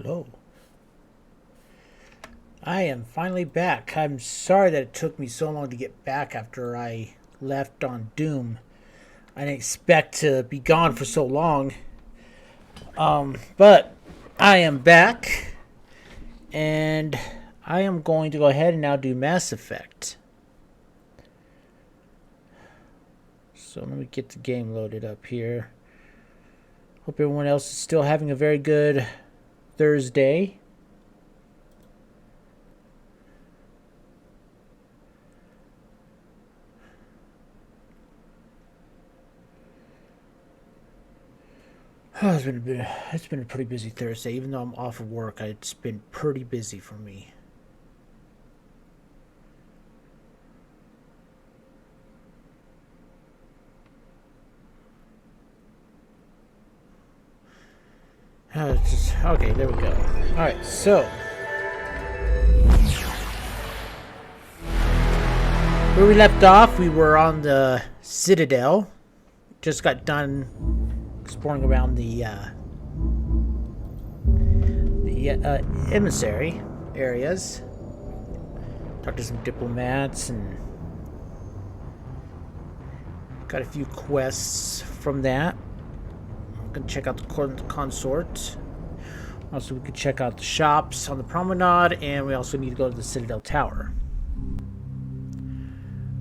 Hello. I am finally back. I'm sorry that it took me so long to get back after I left on Doom. I didn't expect to be gone for so long. But I am back. And I am going to go ahead and now do Mass Effect. So let me get the game loaded up here. Hope everyone else is still having a very good Thursday. Oh, it's been a pretty busy Thursday. Even though I'm off of work, it's been pretty busy for me. Okay, there we go. Alright, so where we left off, we were on the Citadel. Just got done exploring around the emissary areas. Talked to some diplomats and got a few quests from that. Gonna check out the consort. Also, we could check out the shops on the promenade, and we also need to go to the Citadel Tower.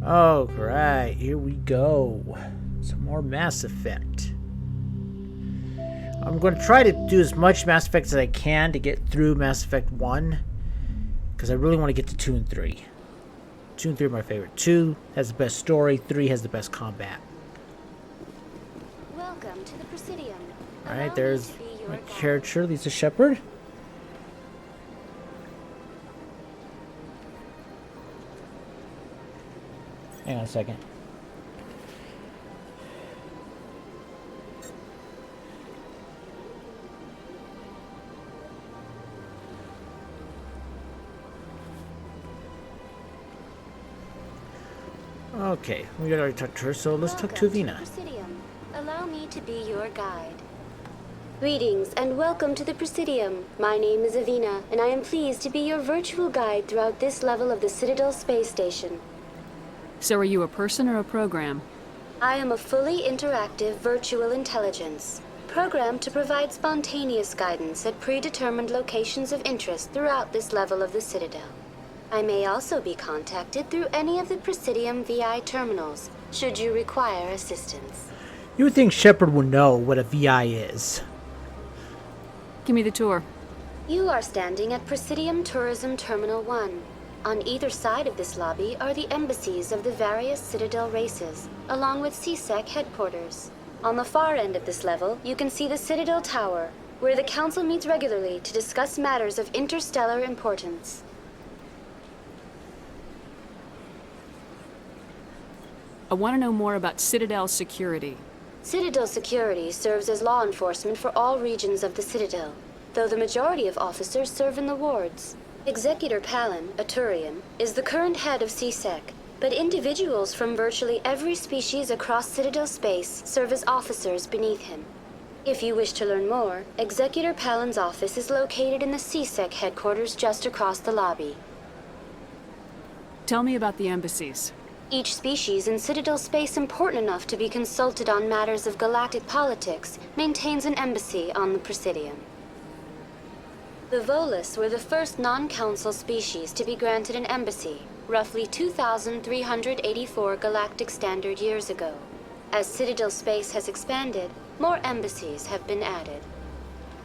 Oh, right, here we go. Some more Mass Effect. I'm going to try to do as much Mass Effect as I can to get through Mass Effect 1, because I really want to get to 2 and 3. 2 and 3 are my favorite. 2 has the best story, 3 has the best combat. Welcome to the Presidium. Alright, there's my character, Lisa Shepard. Hang on a second. Okay, we already talked to her, so let's talk to Avina. Allow me to be your guide. Greetings and welcome to the Presidium. My name is Avina, and I am pleased to be your virtual guide throughout this level of the Citadel Space Station. So are you a person or a program? I am a fully interactive virtual intelligence, programmed to provide spontaneous guidance at predetermined locations of interest throughout this level of the Citadel. I may also be contacted through any of the Presidium VI terminals, should you require assistance. You would think Shepard would know what a VI is. Give me the tour. You are standing at Presidium Tourism Terminal 1. On either side of this lobby are the embassies of the various Citadel races, along with CSEC headquarters. On the far end of this level, you can see the Citadel Tower, where the Council meets regularly to discuss matters of interstellar importance. I want to know more about Citadel security. Citadel security serves as law enforcement for all regions of the Citadel, though the majority of officers serve in the wards. Executor Palin, a Turian, is the current head of CSEC, but individuals from virtually every species across Citadel space serve as officers beneath him. If you wish to learn more, Executor Palin's office is located in the CSEC headquarters just across the lobby. Tell me about the embassies. Each species in Citadel space important enough to be consulted on matters of galactic politics maintains an embassy on the Presidium. The Volus were the first non-council species to be granted an embassy, roughly 2,384 galactic standard years ago. As Citadel space has expanded, more embassies have been added.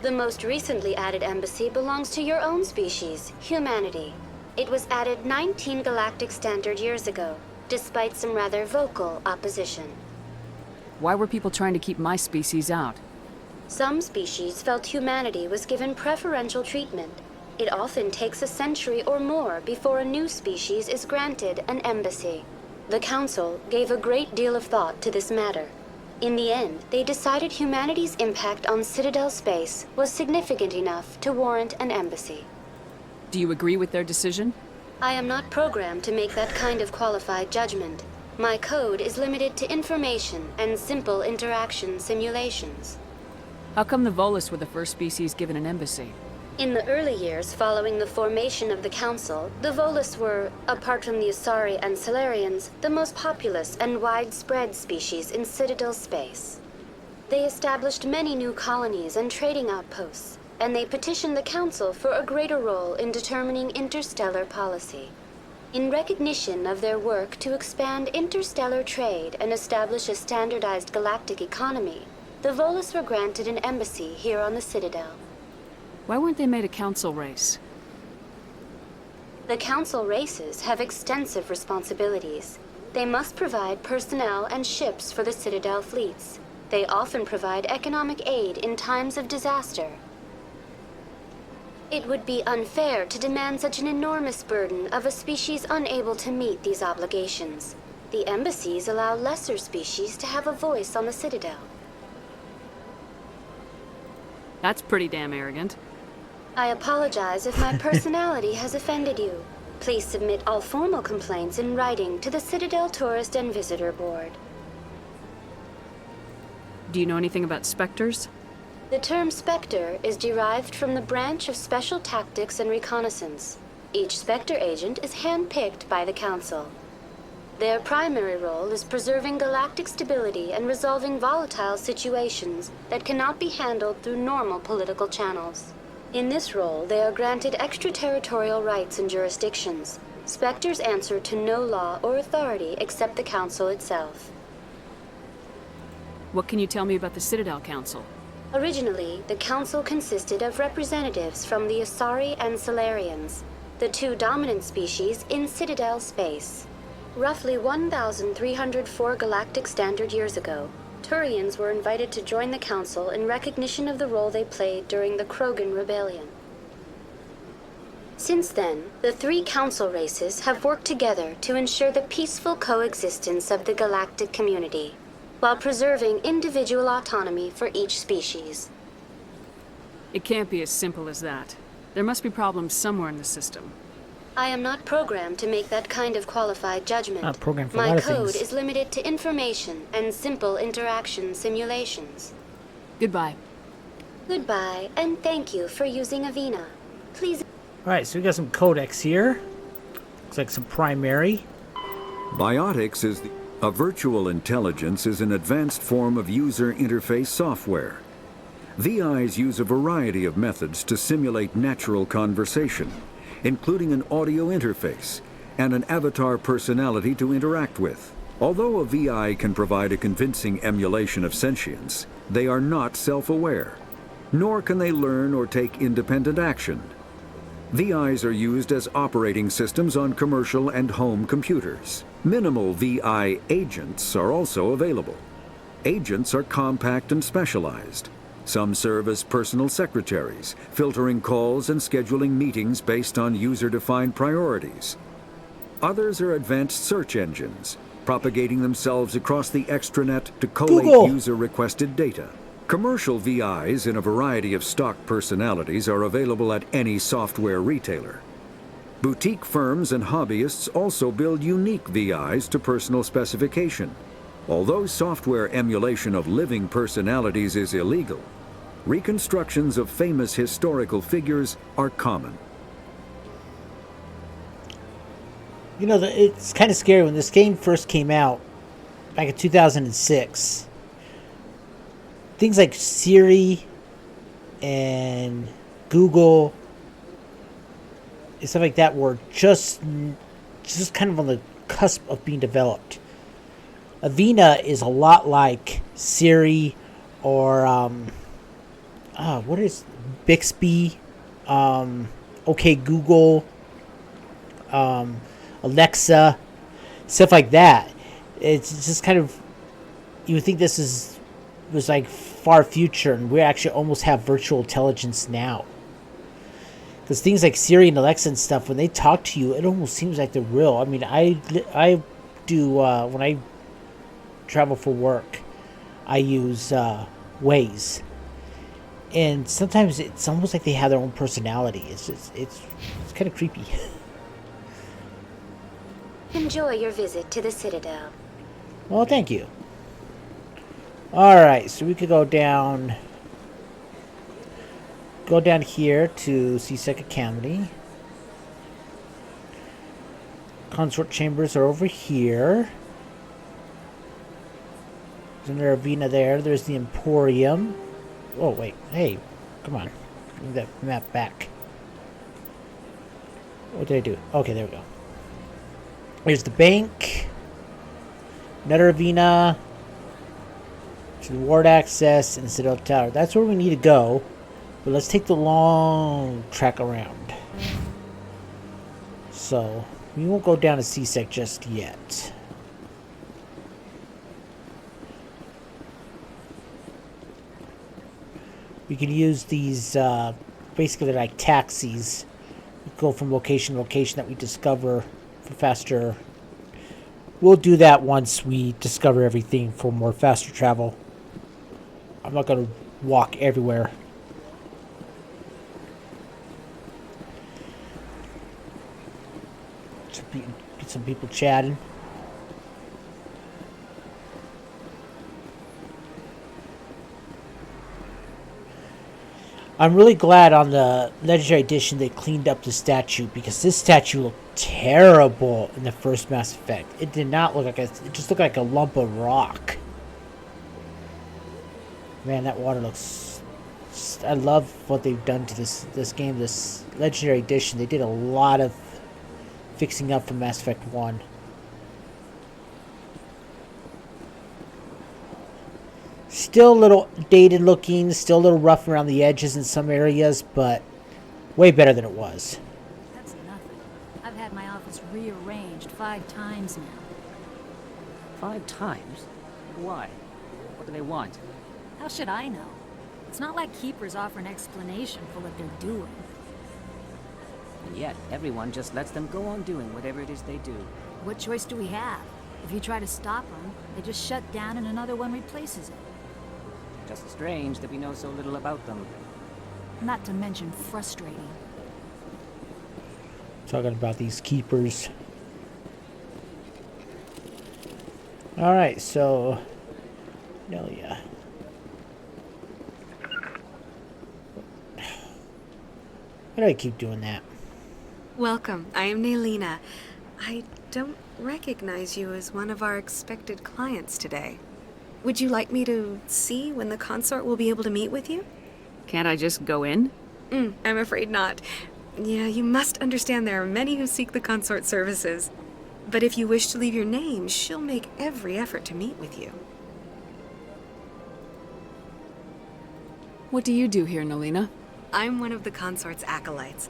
The most recently added embassy belongs to your own species, humanity. It was added 19 galactic standard years ago, despite some rather vocal opposition. Why were people trying to keep my species out? Some species felt humanity was given preferential treatment. It often takes a century or more before a new species is granted an embassy. The Council gave a great deal of thought to this matter. In the end, they decided humanity's impact on Citadel space was significant enough to warrant an embassy. Do you agree with their decision? I am not programmed to make that kind of qualified judgment. My code is limited to information and simple interaction simulations. How come the Volus were the first species given an embassy? In the early years following the formation of the Council, the Volus were, apart from the Asari and Salarians, the most populous and widespread species in Citadel space. They established many new colonies and trading outposts, and they petitioned the Council for a greater role in determining interstellar policy. In recognition of their work to expand interstellar trade and establish a standardized galactic economy, the Volus were granted an embassy here on the Citadel. Why weren't they made a council race? The Council races have extensive responsibilities. They must provide personnel and ships for the Citadel fleets. They often provide economic aid in times of disaster. It would be unfair to demand such an enormous burden of a species unable to meet these obligations. The embassies allow lesser species to have a voice on the Citadel. That's pretty damn arrogant. I apologize if my personality has offended you. Please submit all formal complaints in writing to the Citadel Tourist and Visitor Board. Do you know anything about specters? The term Spectre is derived from the branch of Special Tactics and Reconnaissance. Each Spectre agent is handpicked by the Council. Their primary role is preserving galactic stability and resolving volatile situations that cannot be handled through normal political channels. In this role, they are granted extraterritorial rights and jurisdictions. Spectres answer to no law or authority except the Council itself. What can you tell me about the Citadel Council? Originally, the Council consisted of representatives from the Asari and Salarians, the two dominant species in Citadel space. Roughly 1,304 galactic standard years ago, Turians were invited to join the Council in recognition of the role they played during the Krogan Rebellion. Since then, the three Council races have worked together to ensure the peaceful coexistence of the galactic community, while preserving individual autonomy for each species. It can't be as simple as that. There must be problems somewhere in the system. I am not programmed to make that kind of qualified judgment. Not programmed for a lot My of code things. is limited to information and simple interaction simulations. Goodbye. Goodbye, and thank you for using Avina. Please. Alright, so we got some codex here. Looks like some primary. Biotics is a virtual intelligence is an advanced form of user interface software. VIs use a variety of methods to simulate natural conversation, including an audio interface and an avatar personality to interact with. Although a VI can provide a convincing emulation of sentience, they are not self-aware, nor can they learn or take independent action. VIs are used as operating systems on commercial and home computers. Minimal VI agents are also available. Agents are compact and specialized. Some serve as personal secretaries, filtering calls and scheduling meetings based on user-defined priorities. Others are advanced search engines, propagating themselves across the extranet to collate Google. user-requested data. Commercial VIs in a variety of stock personalities are available at any software retailer. Boutique firms and hobbyists also build unique VIs to personal specification. Although software emulation of living personalities is illegal, reconstructions of famous historical figures are common. You know, it's kind of scary when this game first came out back in 2006. Things like Siri and Google and stuff like that were just kind of on the cusp of being developed. Avina is a lot like Siri or what is Bixby, OK Google, Alexa, stuff like that. It's just kind of, you would think this was like far future, and we actually almost have virtual intelligence now. Because things like Siri and Alexa and stuff, when they talk to you, it almost seems like they're real. I mean, I do when I travel for work, I use Waze, and sometimes it's almost like they have their own personality. It's kind of creepy. Enjoy your visit to the Citadel. Well, thank you. Alright, so we could go down go down here to CSEC Academy. Consort chambers are over here. There's another arena there. There's the Emporium. Oh, wait. Hey, come on. Bring that map back. What did I do? Okay, there we go. There's the bank. Another arena. To the ward access and the Citadel Tower. That's where we need to go. But let's take the long track around. So, we won't go down to CSEC just yet. We can use these, basically they're like taxis. We go from location to location that we discover for faster. We'll do that once we discover everything for more faster travel. I'm not going to walk everywhere. Get some people chatting. I'm really glad on the Legendary Edition they cleaned up the statue, because this statue looked terrible in the first Mass Effect. It did not look like it just looked like a lump of rock. Man, that water looks... I love what they've done to this game, this Legendary Edition. They did a lot of fixing up from Mass Effect 1. Still a little dated looking, still a little rough around the edges in some areas, but way better than it was. That's nothing. I've had my office rearranged 5 times now. 5 times? Why? What do they want? How should I know? It's not like Keepers offer an explanation for what they're doing. And yet, everyone just lets them go on doing whatever it is they do. What choice do we have? If you try to stop them, they just shut down and another one replaces it. Just strange that we know so little about them. Not to mention frustrating. Talking about these keepers. Alright, so... Nelia. Why do I keep doing that? Welcome. I am Nelina. I don't recognize you as one of our expected clients today. Would you like me to see when the consort will be able to meet with you? Can't I just go in? I'm afraid not. Yeah, you must understand there are many who seek the consort services. But if you wish to leave your name, she'll make every effort to meet with you. What do you do here, Nelina? I'm one of the consort's acolytes.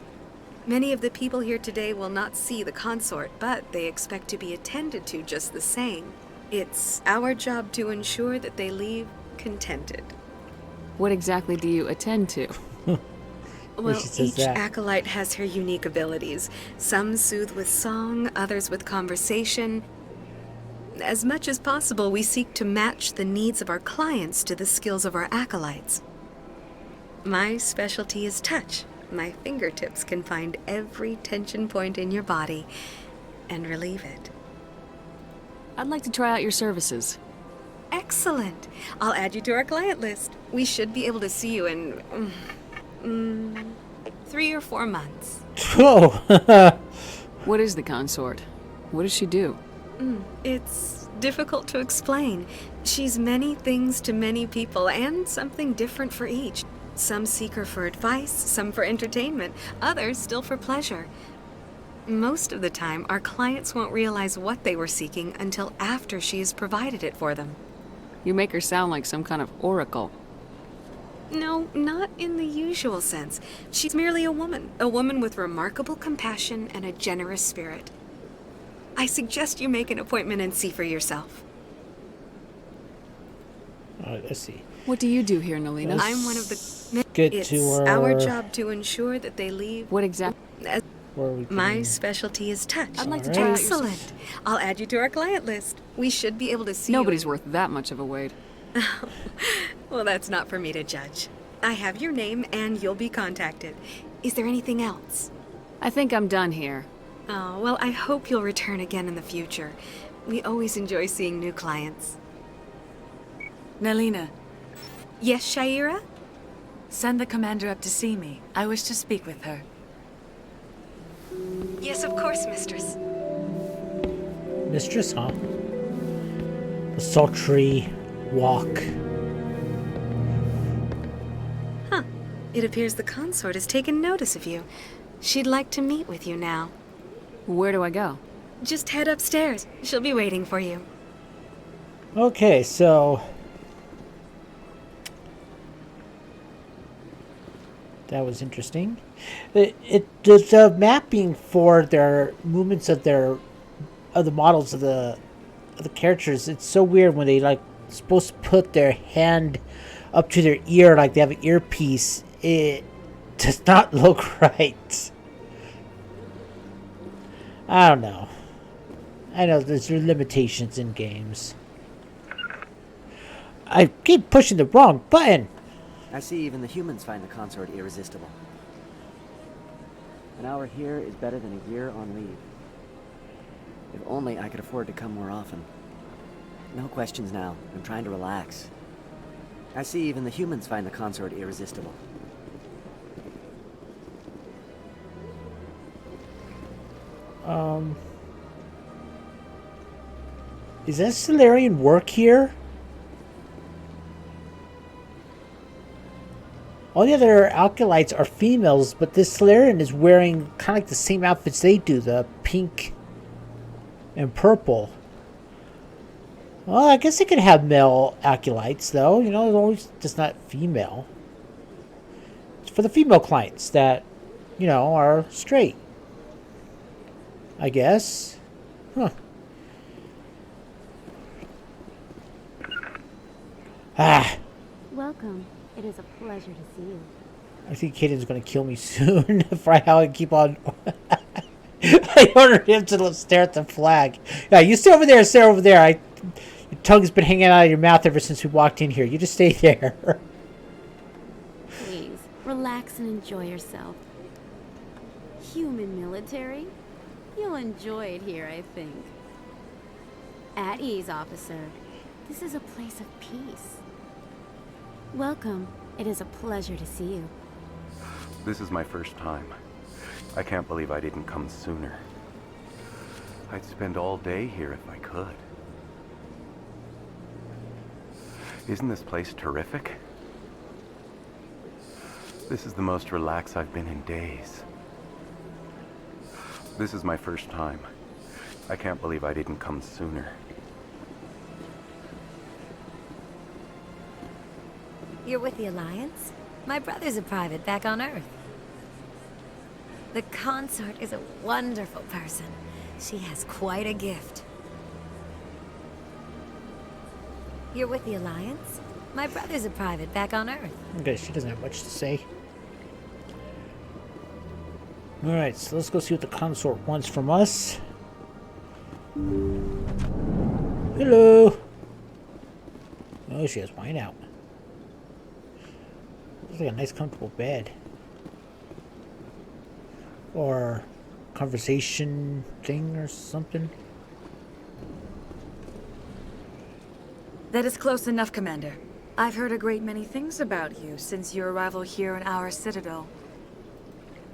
Many of the people here today will not see the consort, but they expect to be attended to just the same. It's our job to ensure that they leave contented. What exactly do you attend to? Well, she says each that. acolyte has her unique abilities. Some soothe with song, others with conversation. As much as possible, we seek to match the needs of our clients to the skills of our acolytes. My specialty is touch. My fingertips can find every tension point in your body and relieve it. I'd like to try out your services. Excellent. I'll add you to our client list. We should be able to see you in 3 or 4 months. Oh! What is the consort? What does she do? It's difficult to explain. She's many things to many people and something different for each. Some seek her for advice, some for entertainment, others still for pleasure. Most of the time, our clients won't realize what they were seeking until after she has provided it for them. You make her sound like some kind of oracle. No, not in the usual sense. She's merely a woman with remarkable compassion and a generous spirit. I suggest you make an appointment and see for yourself. Alright, let's see. What do you do here, Nelina? Let's I'm one of the... get It's to our our... job to ensure that they leave... What exactly? Where we My can- specialty is touch. I'd like to Alright. try out your Excellent. I'll add you to our client list. We should be able to see Nobody's you. worth that much of a wait. Well, that's not for me to judge. I have your name and you'll be contacted. Is there anything else? I think I'm done here. Oh, well, I hope you'll return again in the future. We always enjoy seeing new clients. Nelina, Yes, Shaira? Send the commander up to see me. I wish to speak with her. Yes, of course, mistress. Mistress, huh? The sultry walk. Huh. It appears the consort has taken notice of you. She'd like to meet with you now. Where do I go? Just head upstairs. She'll be waiting for you. Okay, so that was interesting. The mapping for their movements of the models of the characters, it's so weird when they like supposed to put their hand up to their ear like they have an earpiece. It does not look right. I don't know. I know there's limitations in games. I keep pushing the wrong button. I see even the humans find the consort irresistible. An hour here is better than a year on leave. If only I could afford to come more often. No questions now. I'm trying to relax. I see even the humans find the consort irresistible. Is that Solarian work here? All the other Alkalites are females, but this Solarian is wearing kind of like the same outfits they do, the pink and purple. Well, I guess they could have male Alkalites, though. You know, it's always just not female. It's for the female clients that, you know, are straight. I guess. Huh. Ah. Welcome. It is a pleasure to see you. I think Caden's going to kill me soon if I keep on. I ordered him to stare at the flag. Yeah, you stay over there, your tongue's been hanging out of your mouth ever since we walked in here. You just stay there. Please, relax and enjoy yourself. Human military? You'll enjoy it here, I think. At ease, officer. This is a place of peace. Welcome. It is a pleasure to see you. This is my first time. I can't believe I didn't come sooner. I'd spend all day here if I could. Isn't this place terrific? This is the most relaxed I've been in days. This is my first time. I can't believe I didn't come sooner. You're with the Alliance? My brother's a private back on Earth. The consort is a wonderful person. She has quite a gift. You're with the Alliance? My brother's a private back on Earth. Okay, she doesn't have much to say. Alright, so let's go see what the consort wants from us. Hello! Oh, she has wine out. Looks like a nice comfortable bed. Or conversation thing or something. That is close enough, Commander. I've heard a great many things about you since your arrival here in our citadel.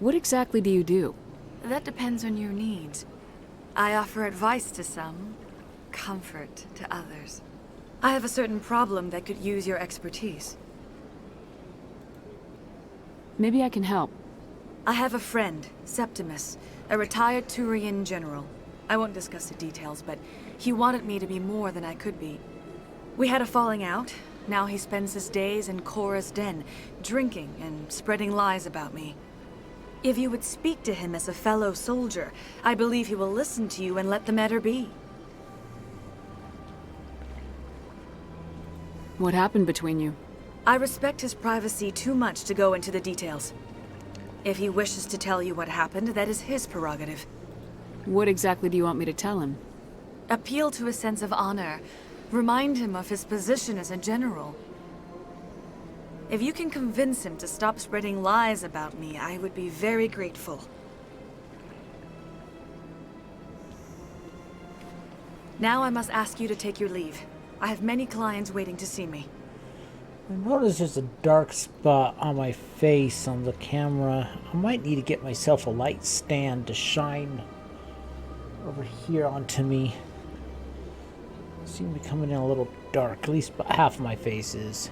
What exactly do you do? That depends on your needs. I offer advice to some, comfort to others. I have a certain problem that could use your expertise. Maybe I can help. I have a friend, Septimus, a retired Turian general. I won't discuss the details, but he wanted me to be more than I could be. We had a falling out. Now he spends his days in Korra's den, drinking and spreading lies about me. If you would speak to him as a fellow soldier, I believe he will listen to you and let the matter be. What happened between you? I respect his privacy too much to go into the details. If he wishes to tell you what happened, that is his prerogative. What exactly do you want me to tell him? Appeal to his sense of honor. Remind him of his position as a general. If you can convince him to stop spreading lies about me, I would be very grateful. Now I must ask you to take your leave. I have many clients waiting to see me. I notice there's a dark spot on my face on the camera. I might need to get myself a light stand to shine over here onto me. Seem to be coming in a little dark, at least about half of my face is.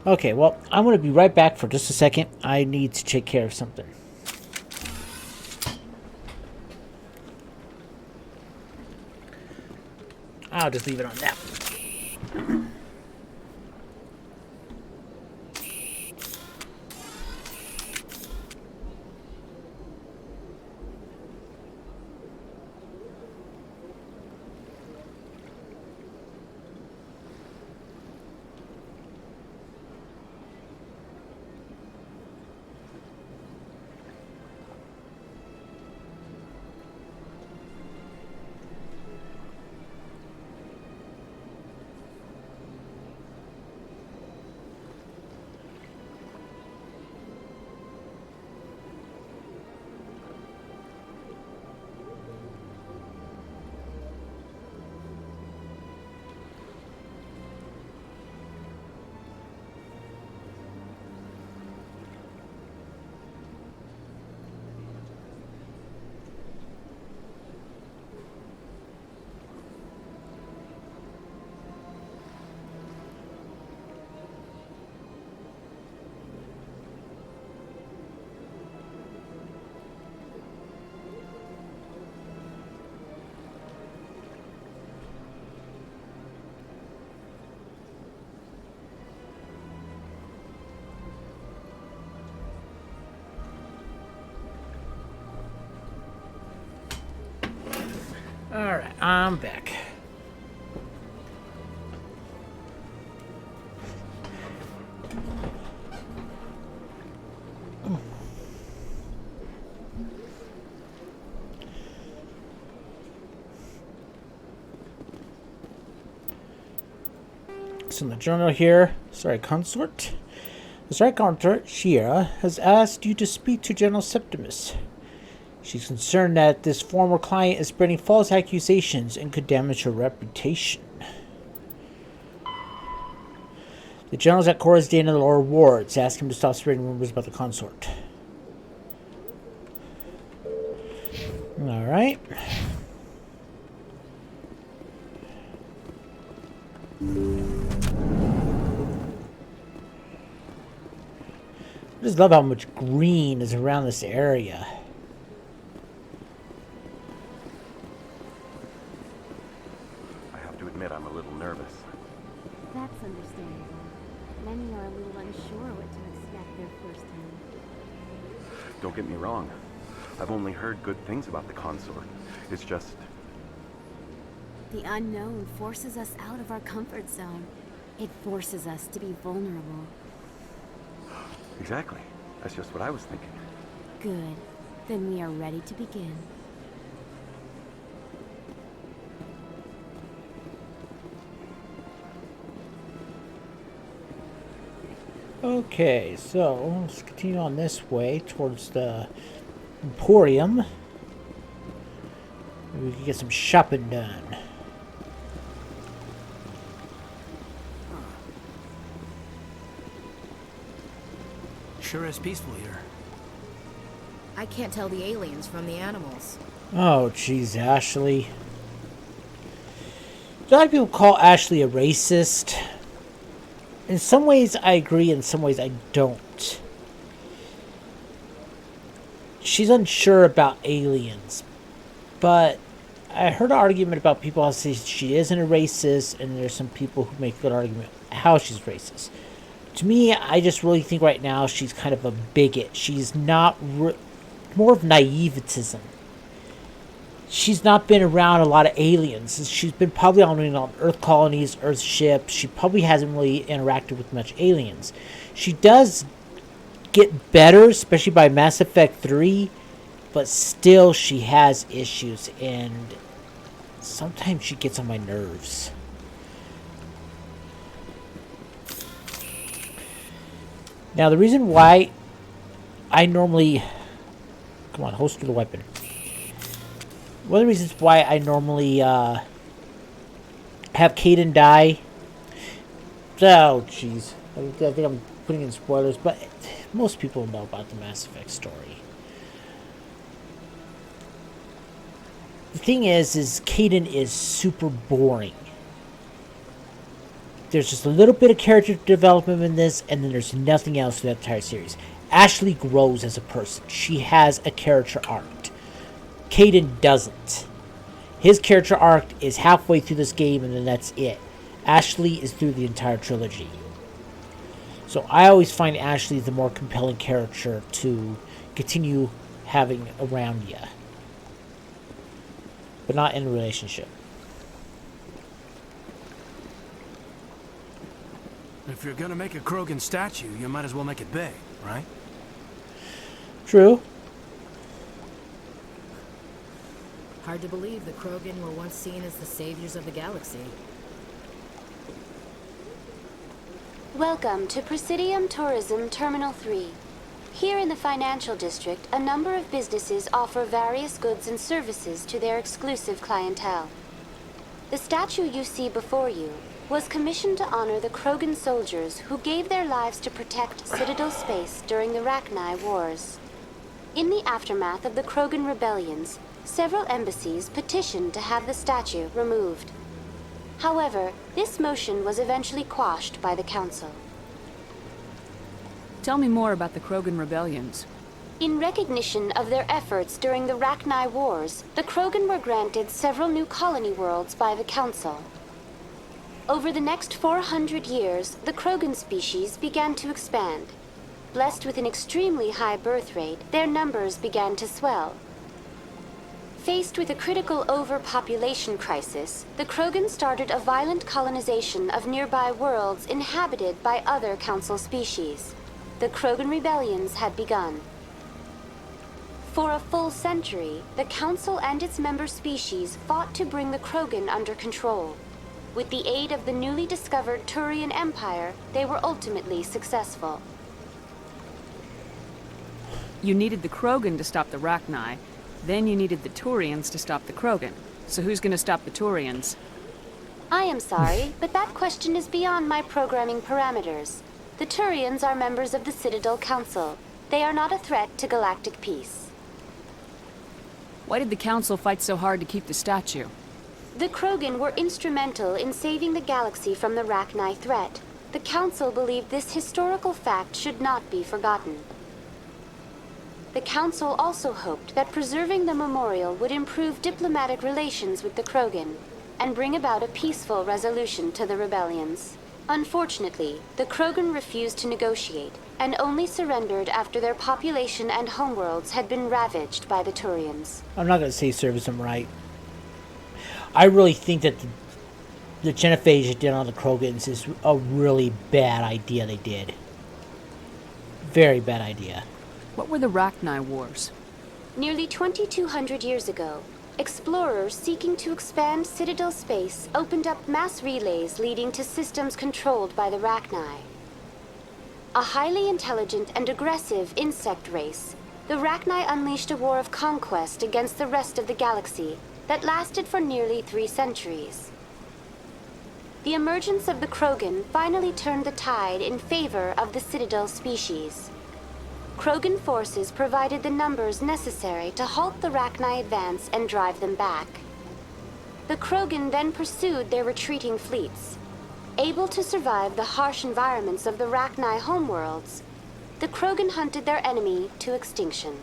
Okay, well, I'm going to be right back for just a second. I need to take care of something. I'll just leave it on that. Alright, I'm back. So in the journal here, sorry, consort. The Sorry Consort, Shira, has asked you to speak to General Septimus. She's concerned that this former client is spreading false accusations and could damage her reputation. The general's at Cora's Den in the lower wards. Ask him to stop spreading rumors about the consort. Alright. I just love how much green is around this area. I'm a little nervous. That's understandable. Many are a little unsure what to expect their first time. Don't get me wrong. I've only heard good things about the consort. It's just... The unknown forces us out of our comfort zone. It forces us to be vulnerable. Exactly. That's just what I was thinking. Good. Then we are ready to begin. Okay, so let's continue on this way towards the Emporium. Maybe we can get some shopping done. Sure is peaceful here. I can't tell the aliens from the animals. Oh, jeez, Ashley. A lot of people call Ashley a racist. In some ways I agree, in some ways I don't. She's unsure about aliens. But I heard an argument about people who say she isn't a racist, and there's some people who make a good argument how she's racist. To me, I just really think right now she's kind of a bigot. She's not... more of naivetism. She's not been around a lot of aliens. She's been probably on Earth colonies, Earth ships. She probably hasn't really interacted with much aliens. She does get better, especially by Mass Effect 3, but still she has issues, and sometimes she gets on my nerves. Now, the reason why I normally... Come on, holster the weapon. One of the reasons why I normally have Kaidan die. Oh, jeez. I think I'm putting in spoilers, but most people know about the Mass Effect story. The thing is Kaidan is super boring. There's just a little bit of character development in this, and then there's nothing else in the entire series. Ashley grows as a person. She has a character arc. Kaidan doesn't. His character arc is halfway through this game, and then that's it. Ashley is through the entire trilogy. So I always find Ashley the more compelling character to continue having around you. But not in a relationship. If you're gonna make a Krogan statue, you might as well make it big, right? True. Hard to believe the Krogan were once seen as the saviors of the galaxy. Welcome to Presidium Tourism Terminal 3. Here in the financial district, a number of businesses offer various goods and services to their exclusive clientele. The statue you see before you was commissioned to honor the Krogan soldiers who gave their lives to protect Citadel space during the Rachni Wars. In the aftermath of the Krogan rebellions, several embassies petitioned to have the statue removed. However, this motion was eventually quashed by the Council. Tell me more about the Krogan rebellions. In recognition of their efforts during the Rachni Wars, the Krogan were granted several new colony worlds by the Council. Over the next 400 years, the Krogan species began to expand. Blessed with an extremely high birth rate, their numbers began to swell. Faced with a critical overpopulation crisis, the Krogan started a violent colonization of nearby worlds inhabited by other Council species. The Krogan rebellions had begun. For a full century, the Council and its member species fought to bring the Krogan under control. With the aid of the newly discovered Turian Empire, they were ultimately successful. You needed the Krogan to stop the Rachni. Then you needed the Turians to stop the Krogan. So who's gonna stop the Turians? I am sorry, but that question is beyond my programming parameters. The Turians are members of the Citadel Council. They are not a threat to galactic peace. Why did the Council fight so hard to keep the statue? The Krogan were instrumental in saving the galaxy from the Rachni threat. The Council believed this historical fact should not be forgotten. The Council also hoped that preserving the memorial would improve diplomatic relations with the Krogan and bring about a peaceful resolution to the rebellions. Unfortunately, the Krogan refused to negotiate and only surrendered after their population and homeworlds had been ravaged by the Turians. I'm not going to say serves them right. I really think that the genophage they did on the Krogans is a really bad idea they did. Very bad idea. What were the Rachni Wars? Nearly 2,200 years ago, explorers seeking to expand Citadel space opened up mass relays leading to systems controlled by the Rachni. A highly intelligent and aggressive insect race, the Rachni unleashed a war of conquest against the rest of the galaxy that lasted for nearly 3 centuries. The emergence of the Krogan finally turned the tide in favor of the Citadel species. Krogan forces provided the numbers necessary to halt the Rachni advance and drive them back. The Krogan then pursued their retreating fleets. Able to survive the harsh environments of the Rachni homeworlds, the Krogan hunted their enemy to extinction.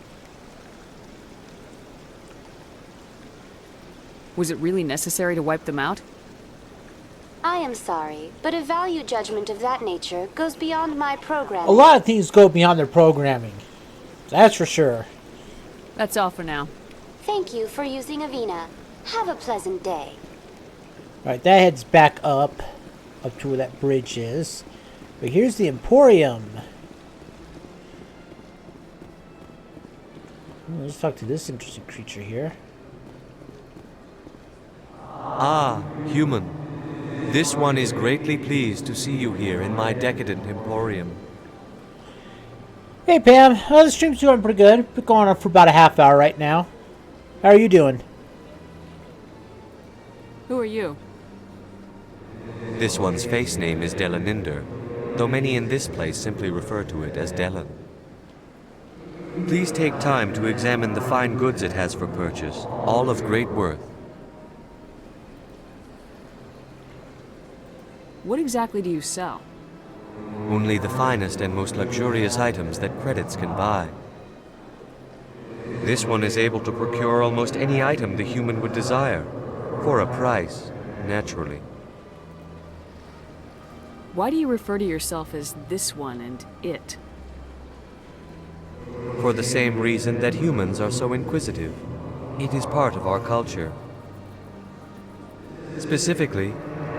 Was it really necessary to wipe them out? I am sorry, but a value judgment of that nature goes beyond my programming. A lot of things go beyond their programming. That's for sure. That's all for now. Thank you for using Avina. Have a pleasant day. Alright, that heads back up to where that bridge is. But here's the Emporium. Let's talk to this interesting creature here. Ah, human. This one is greatly pleased to see you here in my decadent emporium. Hey Pam, the stream's doing pretty good. Been going on for about a half hour right now. How are you doing? Who are you? This one's face name is Delaninder, though many in this place simply refer to it as Delan. Please take time to examine the fine goods it has for purchase, all of great worth. What exactly do you sell? Only the finest and most luxurious items that credits can buy. This one is able to procure almost any item the human would desire, for a price, naturally. Why do you refer to yourself as this one and it? For the same reason that humans are so inquisitive. It is part of our culture. Specifically,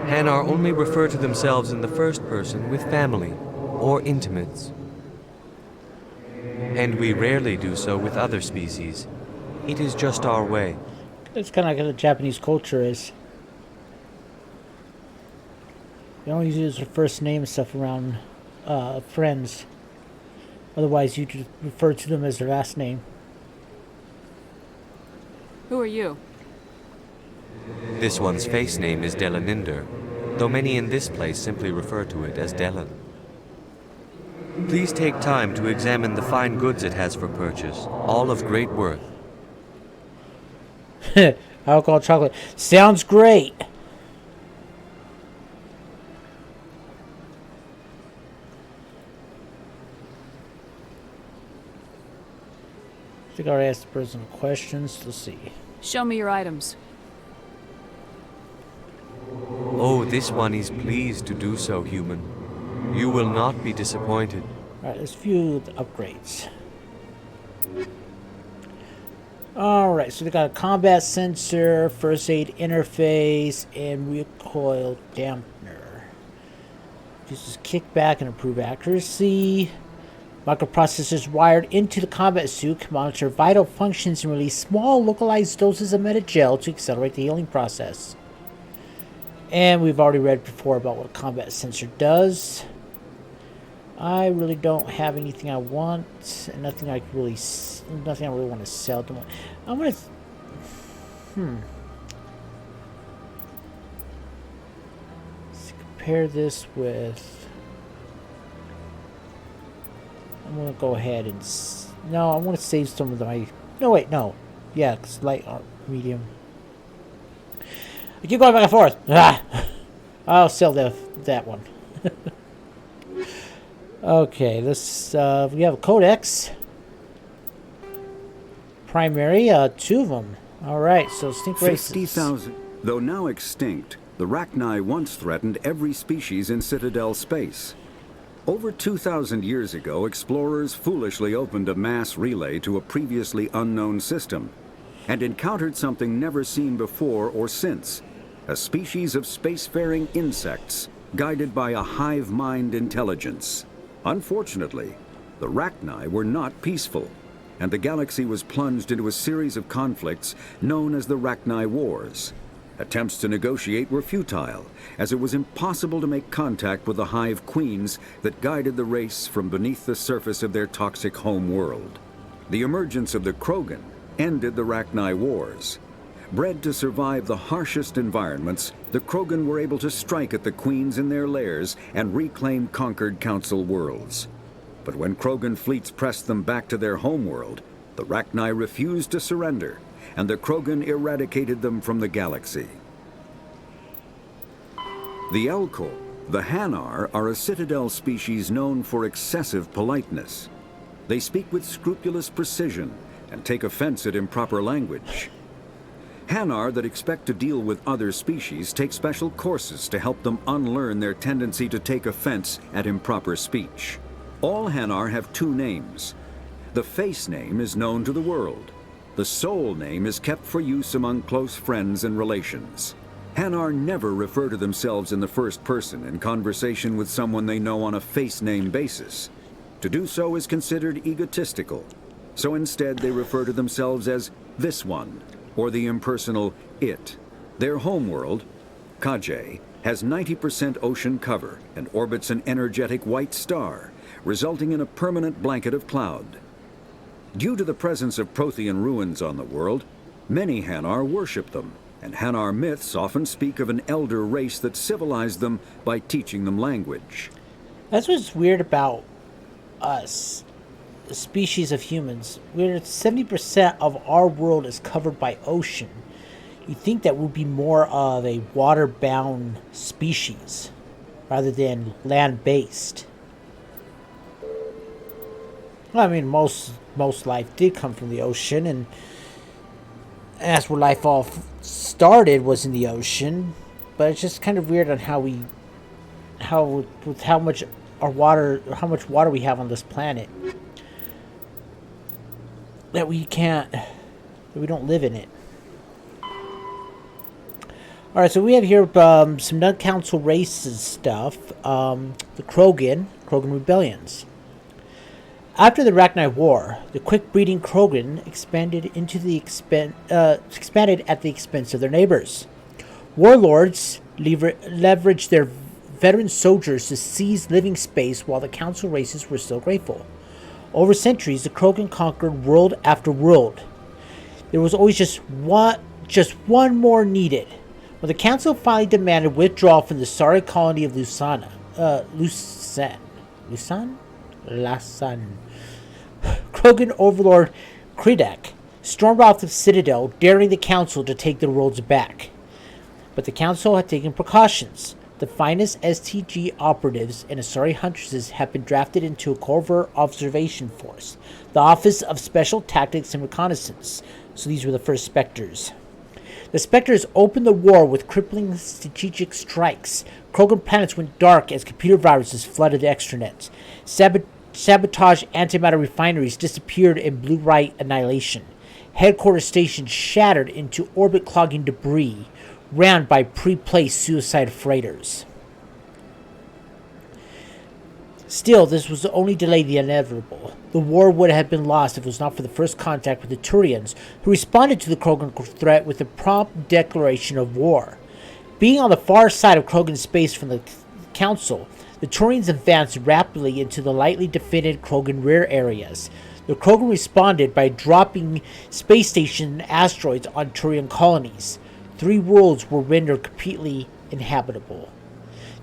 Hanar only refer to themselves in the first person with family or intimates. And we rarely do so with other species. It is just our way. It's kind of like the Japanese culture is. They don't use their first name and stuff around friends. Otherwise, you just refer to them as their last name. Who are you? This one's face name is Delaninder, though many in this place simply refer to it as Delan. Please take time to examine the fine goods it has for purchase, all of great worth. Alcohol chocolate. Sounds great. I think I already asked the person questions. Let's see. Show me your items. Oh, this one is pleased to do so, human. You will not be disappointed. Alright, let's view the upgrades. Alright, so they got a combat sensor, first aid interface, and recoil dampener. Uses kickback and improve accuracy. Microprocessors wired into the combat suit can monitor vital functions and release small localized doses of meta-gel to accelerate the healing process. And we've already read before about what a combat sensor does. I really don't have anything I want, and nothing I really want to sell. I'm gonna. Let's compare this with. I'm gonna go ahead and. No, I want to save some of my. No, wait, no. Yeah, it's light or medium. I keep going back and forth. Ah! I'll sell that one. Okay, let's. We have a codex. Primary, 2 of them. All right, so stink races. 50,000. Though now extinct, the Rachni once threatened every species in Citadel space. Over 2,000 years ago, explorers foolishly opened a mass relay to a previously unknown system and encountered something never seen before or since, a species of spacefaring insects guided by a hive mind intelligence. Unfortunately, the Rachni were not peaceful, and the galaxy was plunged into a series of conflicts known as the Rachni Wars. Attempts to negotiate were futile, as it was impossible to make contact with the hive queens that guided the race from beneath the surface of their toxic home world. The emergence of the Krogan ended the Rachni Wars. Bred to survive the harshest environments, the Krogan were able to strike at the queens in their lairs and reclaim conquered Council worlds. But when Krogan fleets pressed them back to their homeworld, the Rachni refused to surrender, and the Krogan eradicated them from the galaxy. The Elcor, the Hanar, are a Citadel species known for excessive politeness. They speak with scrupulous precision and take offense at improper language. Hanar that expect to deal with other species take special courses to help them unlearn their tendency to take offense at improper speech. All Hanar have 2 names. The face name is known to the world. The soul name is kept for use among close friends and relations. Hanar never refer to themselves in the first person in conversation with someone they know on a face name basis. To do so is considered egotistical, so instead they refer to themselves as this one, or the impersonal it. Their homeworld, Kajay, has 90% ocean cover and orbits an energetic white star, resulting in a permanent blanket of cloud. Due to the presence of Prothean ruins on the world, many Hanar worship them, and Hanar myths often speak of an elder race that civilized them by teaching them language. That's what's weird about us, the species of humans. We're 70% of our world is covered by ocean. You think that would be more of a water-bound species rather than land-based. Well, I mean, most life did come from the ocean, and that's where life all started, was in the ocean. But it's just kind of weird on how much water we have on this planet, that we don't live in it. All right, so we have here some non-council races stuff. The Krogan rebellions. After the Rachni War, the quick-breeding Krogan expanded at the expense of their neighbors. Warlords leveraged their veteran soldiers to seize living space while the council races were still grateful. Over centuries, the Krogan conquered world after world. There was always just one more needed. When the council finally demanded withdrawal from the sorry colony of Lausanne, Krogan overlord Kredak stormed off the citadel, daring the council to take the worlds back. But the council had taken precautions. The finest STG operatives and Asari huntresses had been drafted into a covert observation force, the Office of Special Tactics and Reconnaissance. So these were the first Spectres. The Spectres opened the war with crippling strategic strikes. Krogan planets went dark as computer viruses flooded the extranets. Sabotage antimatter refineries disappeared in blue-light annihilation. Headquarters stations shattered into orbit-clogging debris, ran by pre-placed suicide freighters. Still, this was to only delay the inevitable. The war would have been lost if it was not for the first contact with the Turians, who responded to the Krogan threat with a prompt declaration of war. Being on the far side of Krogan space from the Council, the Turians advanced rapidly into the lightly defended Krogan rear areas. The Krogan responded by dropping space station asteroids on Turian colonies. 3 worlds were rendered completely inhabitable.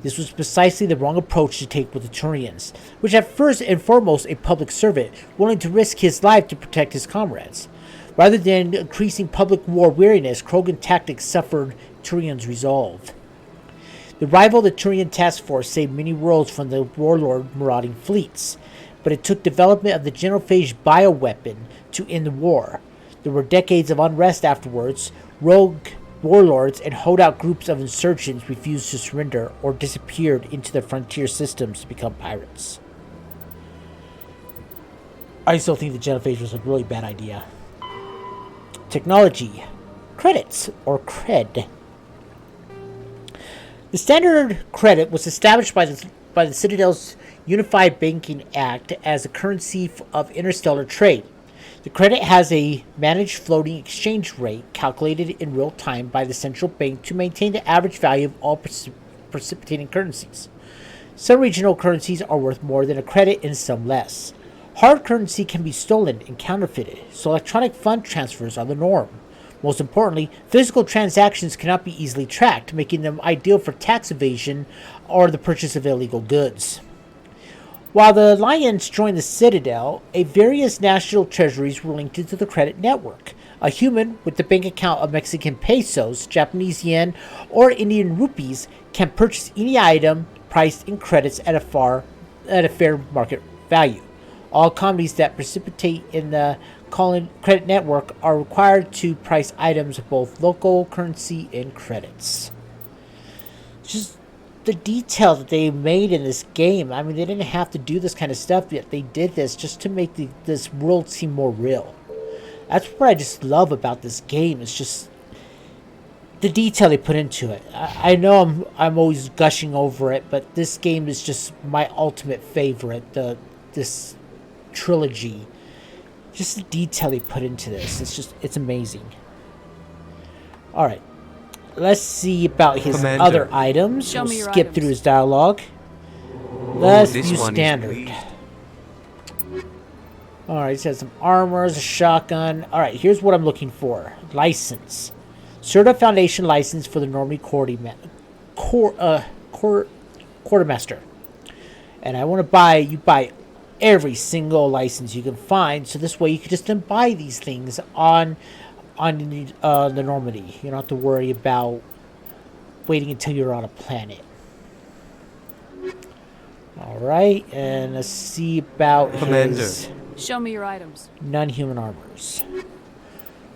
This was precisely the wrong approach to take with the Turians, which had first and foremost a public servant willing to risk his life to protect his comrades. Rather than increasing public war weariness, Krogan tactics suffered Turians' resolve. The arrival of the Turian task force saved many worlds from the warlord marauding fleets, but it took development of the genophage bioweapon to end the war. There were decades of unrest afterwards. Rogue warlords and holdout groups of insurgents refused to surrender or disappeared into the frontier systems to become pirates. I still think the genophage was a really bad idea. Technology. Credits, or cred. The standard credit was established by the Citadel's Unified Banking Act as a currency of interstellar trade. The credit has a managed floating exchange rate calculated in real time by the central bank to maintain the average value of all precipitating currencies. Some regional currencies are worth more than a credit and some less. Hard currency can be stolen and counterfeited, so electronic fund transfers are the norm. Most importantly, physical transactions cannot be easily tracked, making them ideal for tax evasion or the purchase of illegal goods. While the Alliance joined the Citadel, various national treasuries were linked into the credit network. A human with a bank account of Mexican pesos, Japanese yen, or Indian rupees can purchase any item priced in credits at a fair market value. All companies that participate in the credit network are required to price items of both local currency and credits. Just the detail that they made in this game. I mean, they didn't have to do this kind of stuff, yet they did this just to make this world seem more real. That's what I just love about this game. It's just the detail they put into it. I know I'm always gushing over it, but this game is just my ultimate favorite. This trilogy. Just the detail they put into this. It's amazing. Alright. Let's see about his Commander, other items. show We'll me your skip items. through his dialogue. Let's this view one is standard. Alright, he says some armors, a shotgun. Alright, here's what I'm looking for. License. Certa Foundation license for the Normandy Quartermaster. And I want to buy every single license you can find, so this way you can just then buy these things on the Normandy. You don't have to worry about waiting until you're on a planet. Alright, and let's see about his Show me your items. non-human armors.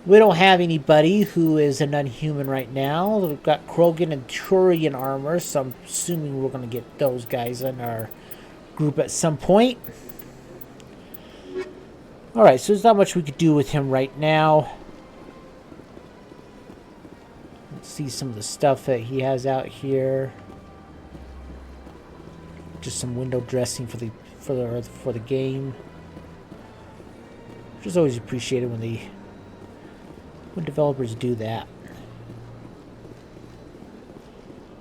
We don't have anybody who is a non-human right now. We've got Krogan and Turian armor, so I'm assuming we're going to get those guys in our group at some point. Alright, so there's not much we could do with him right now. Let's see some of the stuff that he has out here. Just some window dressing for the game. Which is always appreciated when developers do that.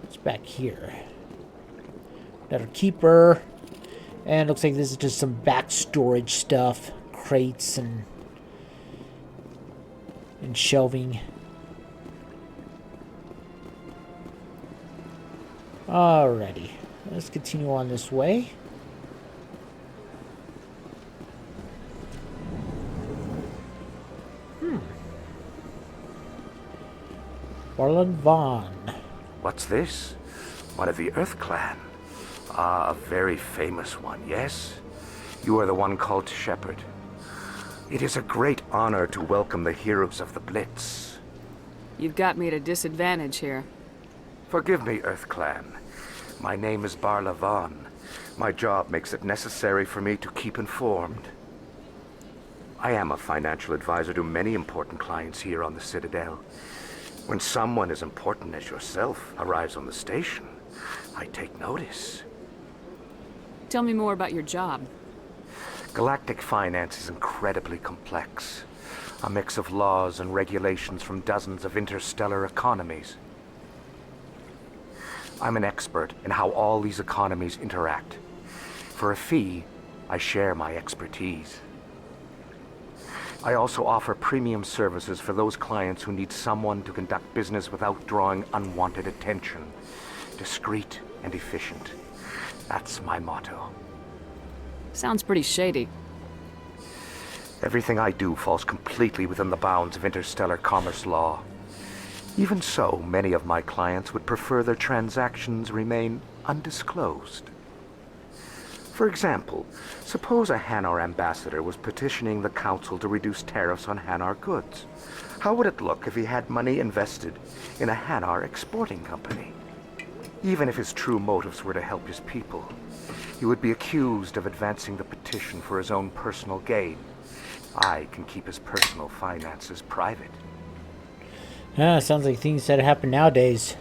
It's back here. Another keeper. And looks like this is just some back storage stuff. Crates and shelving. Alrighty. Let's continue on this way. Barlan Vaughn. What's this? One of the Earth Clan. Ah, a very famous one, yes? You are the one called Shepard. It is a great honor to welcome the heroes of the Blitz. You've got me at a disadvantage here. Forgive me, Earth Clan. My name is Barla Vaughn. My job makes it necessary for me to keep informed. I am a financial advisor to many important clients here on the Citadel. When someone as important as yourself arrives on the station, I take notice. Tell me more about your job. Galactic finance is incredibly complex. A mix of laws and regulations from dozens of interstellar economies. I'm an expert in how all these economies interact. For a fee, I share my expertise. I also offer premium services for those clients who need someone to conduct business without drawing unwanted attention. Discreet and efficient. That's my motto. Sounds pretty shady. Everything I do falls completely within the bounds of interstellar commerce law. Even so, many of my clients would prefer their transactions remain undisclosed. For example, suppose a Hanar ambassador was petitioning the Council to reduce tariffs on Hanar goods. How would it look if he had money invested in a Hanar exporting company? Even if his true motives were to help his people, he would be accused of advancing the petition for his own personal gain. I can keep his personal finances private. Yeah, sounds like things that happen nowadays.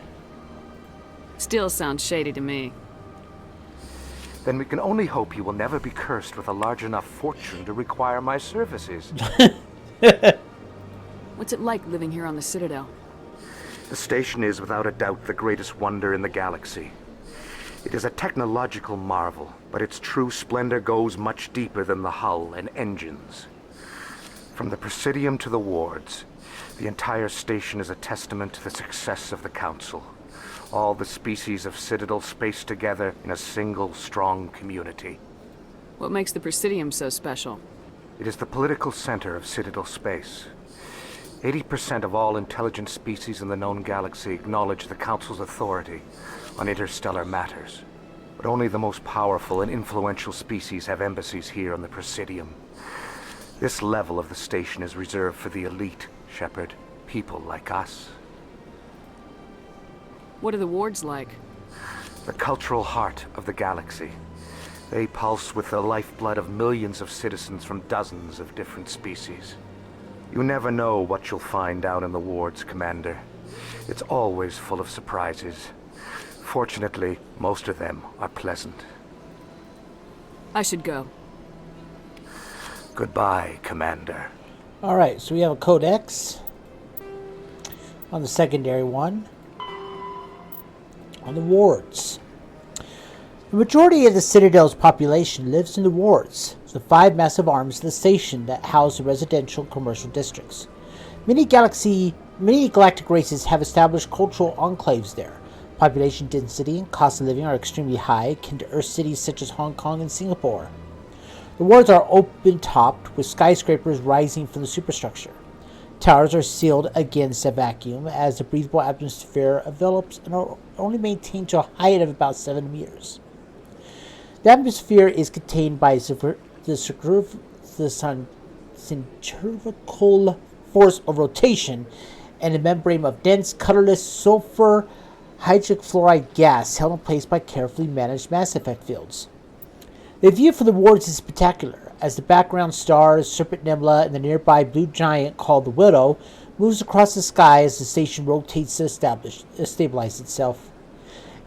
Still sounds shady to me. Then we can only hope he will never be cursed with a large enough fortune to require my services. What's it like living here on the Citadel? The station is without a doubt the greatest wonder in the galaxy. It is a technological marvel, but its true splendor goes much deeper than the hull and engines. From the Presidium to the wards, the entire station is a testament to the success of the Council. All the species of Citadel spaced together in a single, strong community. What makes the Presidium so special? It is the political center of Citadel space. 80% of all intelligent species in the known galaxy acknowledge the Council's authority on interstellar matters. But only the most powerful and influential species have embassies here on the Presidium. This level of the station is reserved for the elite, Shepard. People like us. What are the wards like? The cultural heart of the galaxy. They pulse with the lifeblood of millions of citizens from dozens of different species. You never know what you'll find down in the wards, Commander. It's always full of surprises. Fortunately, most of them are pleasant. I should go. Goodbye, Commander. Alright, so we have a codex on the secondary one. On the wards. The majority of the Citadel's population lives in the wards, the 5 massive arms of the station that house the residential and commercial districts. Many galaxy Many galactic races have established cultural enclaves there. Population density and cost of living are extremely high, akin to Earth cities such as Hong Kong and Singapore. The wards are open-topped, with skyscrapers rising from the superstructure. Towers are sealed against a vacuum, as the breathable atmosphere envelops and are only maintained to a height of about 7 meters. The atmosphere is contained by the centrifugal force of rotation and a membrane of dense, colorless sulfur hydrochloride gas held in place by carefully managed mass effect fields. The view from the wards is spectacular, as the background stars, Serpent Nebula, and the nearby blue giant called the Widow moves across the sky as the station rotates to stabilize itself.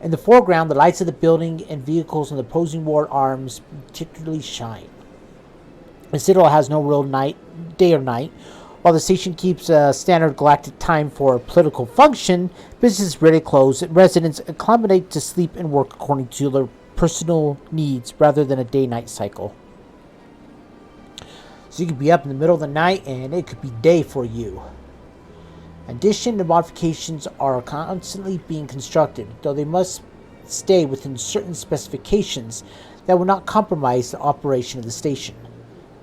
In the foreground, the lights of the building and vehicles on the opposing ward arms particularly shine. The Citadel has no real day or night. While the station keeps a standard galactic time for political function, business is rarely closed, and residents accommodate to sleep and work according to their personal needs rather than a day-night cycle. So you could be up in the middle of the night and it could be day for you. In addition, the modifications are constantly being constructed, though they must stay within certain specifications that will not compromise the operation of the station.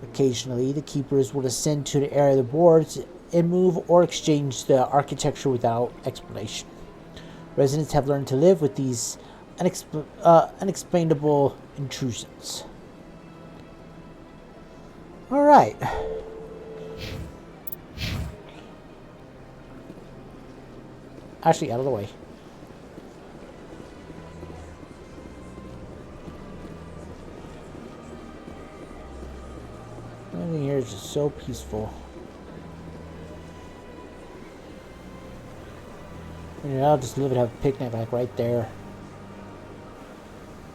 Occasionally, the keepers will ascend to the area of the boards and move or exchange the architecture without explanation. Residents have learned to live with these unexplainable intrusions. Alright. Actually, out of the way. Everything here is just so peaceful. And I'll just live and have a picnic like right there.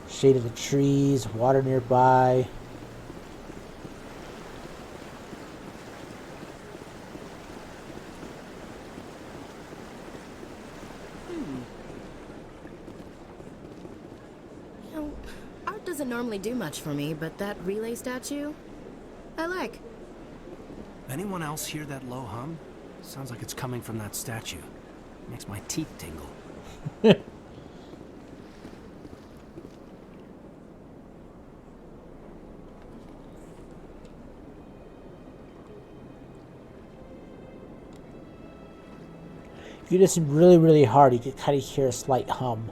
Shade of the trees, water nearby. You know, art doesn't normally do much for me, but that relay statue, I like. Anyone else hear that low hum? Sounds like it's coming from that statue. Makes my teeth tingle. If you listen really, really hard, you can kind of hear a slight hum.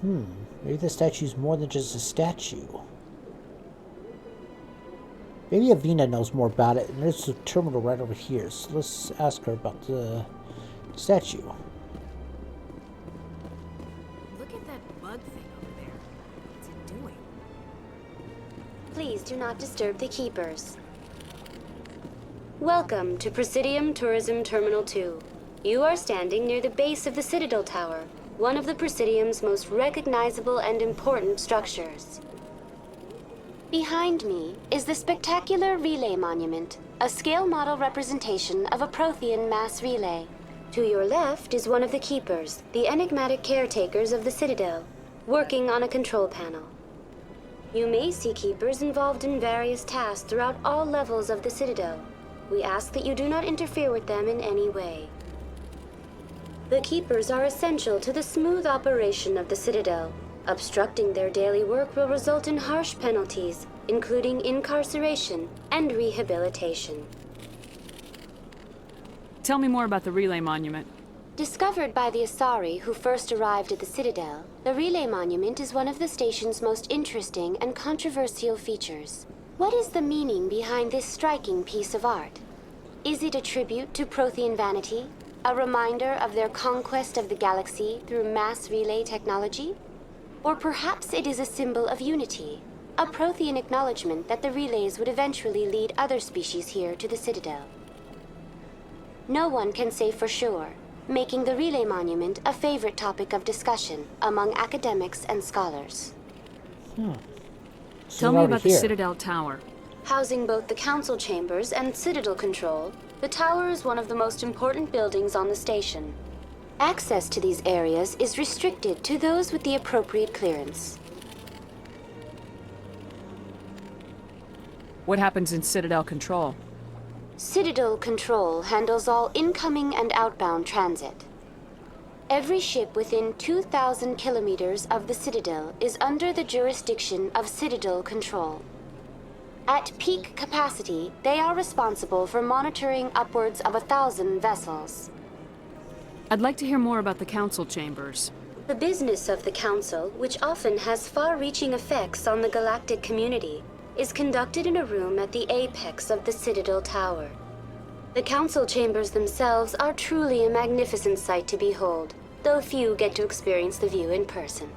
Maybe the statue's more than just a statue. Maybe Avina knows more about it, and there's a terminal right over here, so let's ask her about the statue. Look at that bug thing over there. What's it doing? Please do not disturb the keepers. Welcome to Presidium Tourism Terminal 2. You are standing near the base of the Citadel Tower, one of the Presidium's most recognizable and important structures. Behind me is the spectacular Relay Monument, a scale model representation of a Prothean mass relay. To your left is one of the keepers, the enigmatic caretakers of the Citadel, working on a control panel. You may see keepers involved in various tasks throughout all levels of the Citadel. We ask that you do not interfere with them in any way. The keepers are essential to the smooth operation of the Citadel. Obstructing their daily work will result in harsh penalties, including incarceration and rehabilitation. Tell me more about the Relay Monument. Discovered by the Asari who first arrived at the Citadel, the Relay Monument is one of the station's most interesting and controversial features. What is the meaning behind this striking piece of art? Is it a tribute to Prothean vanity? A reminder of their conquest of the galaxy through mass relay technology? Or perhaps it is a symbol of unity, a Prothean acknowledgement that the relays would eventually lead other species here to the Citadel. No one can say for sure, making the Relay Monument a favorite topic of discussion among academics and scholars. Tell me about the Citadel Tower. Housing both the council chambers and Citadel control, the tower is one of the most important buildings on the station. Access to these areas is restricted to those with the appropriate clearance. What happens in Citadel control? Citadel Control handles all incoming and outbound transit. Every ship within 2,000 kilometers of the Citadel is under the jurisdiction of Citadel Control. At peak capacity, they are responsible for monitoring upwards of 1,000 vessels. I'd like to hear more about the council chambers. The business of the Council, which often has far-reaching effects on the galactic community, is conducted in a room at the apex of the Citadel Tower. The Council chambers themselves are truly a magnificent sight to behold, though few get to experience the view in person.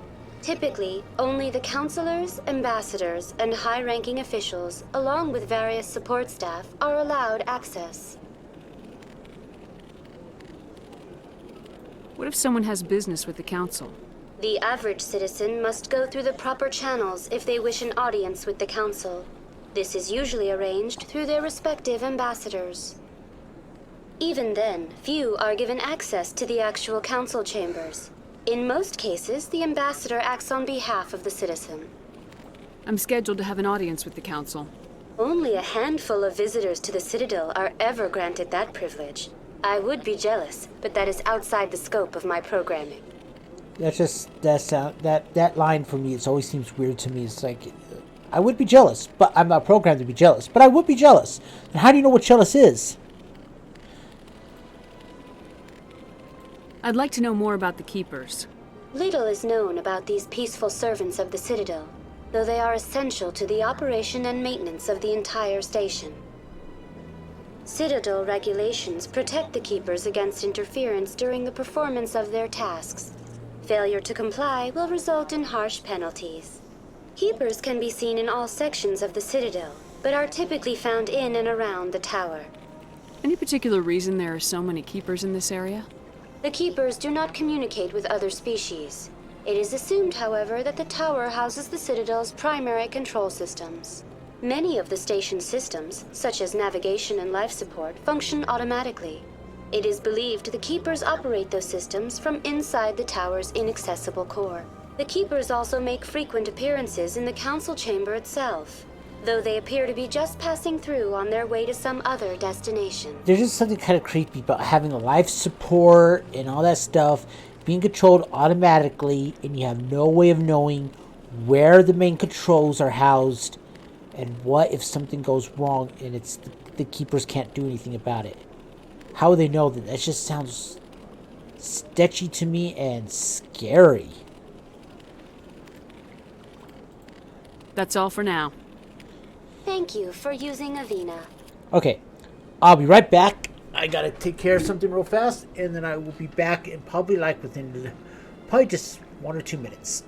Typically, only the councilors, ambassadors, and high-ranking officials, along with various support staff, are allowed access. What if someone has business with the council? The average citizen must go through the proper channels if they wish an audience with the Council. This is usually arranged through their respective ambassadors. Even then, few are given access to the actual Council chambers. In most cases, the ambassador acts on behalf of the citizen. I'm scheduled to have an audience with the council. Only a handful of visitors to the Citadel are ever granted that privilege. I would be jealous, but that is outside the scope of my programming. That line for me, it always seems weird to me. It's like, I would be jealous, but I'm not programmed to be jealous. But I would be jealous. And how do you know what jealous is? I'd like to know more about the Keepers. Little is known about these peaceful servants of the Citadel, though they are essential to the operation and maintenance of the entire station. Citadel regulations protect the Keepers against interference during the performance of their tasks. Failure to comply will result in harsh penalties. Keepers can be seen in all sections of the Citadel, but are typically found in and around the tower. Any particular reason there are so many Keepers in this area? The Keepers do not communicate with other species. It is assumed, however, that the tower houses the Citadel's primary control systems. Many of the station's systems, such as navigation and life support, function automatically. It is believed the Keepers operate those systems from inside the tower's inaccessible core. The Keepers also make frequent appearances in the Council chamber itself, though they appear to be just passing through on their way to some other destination. There's just something kind of creepy about having a life support and all that stuff being controlled automatically, and you have no way of knowing where the main controls are housed and what if something goes wrong and it's the Keepers can't do anything about it. How would they know that? That just sounds sketchy to me and scary. That's all for now. Thank you for using Avina. Okay, I'll be right back. I gotta take care of something real fast, and then I will be back in probably within just 1 or 2 minutes.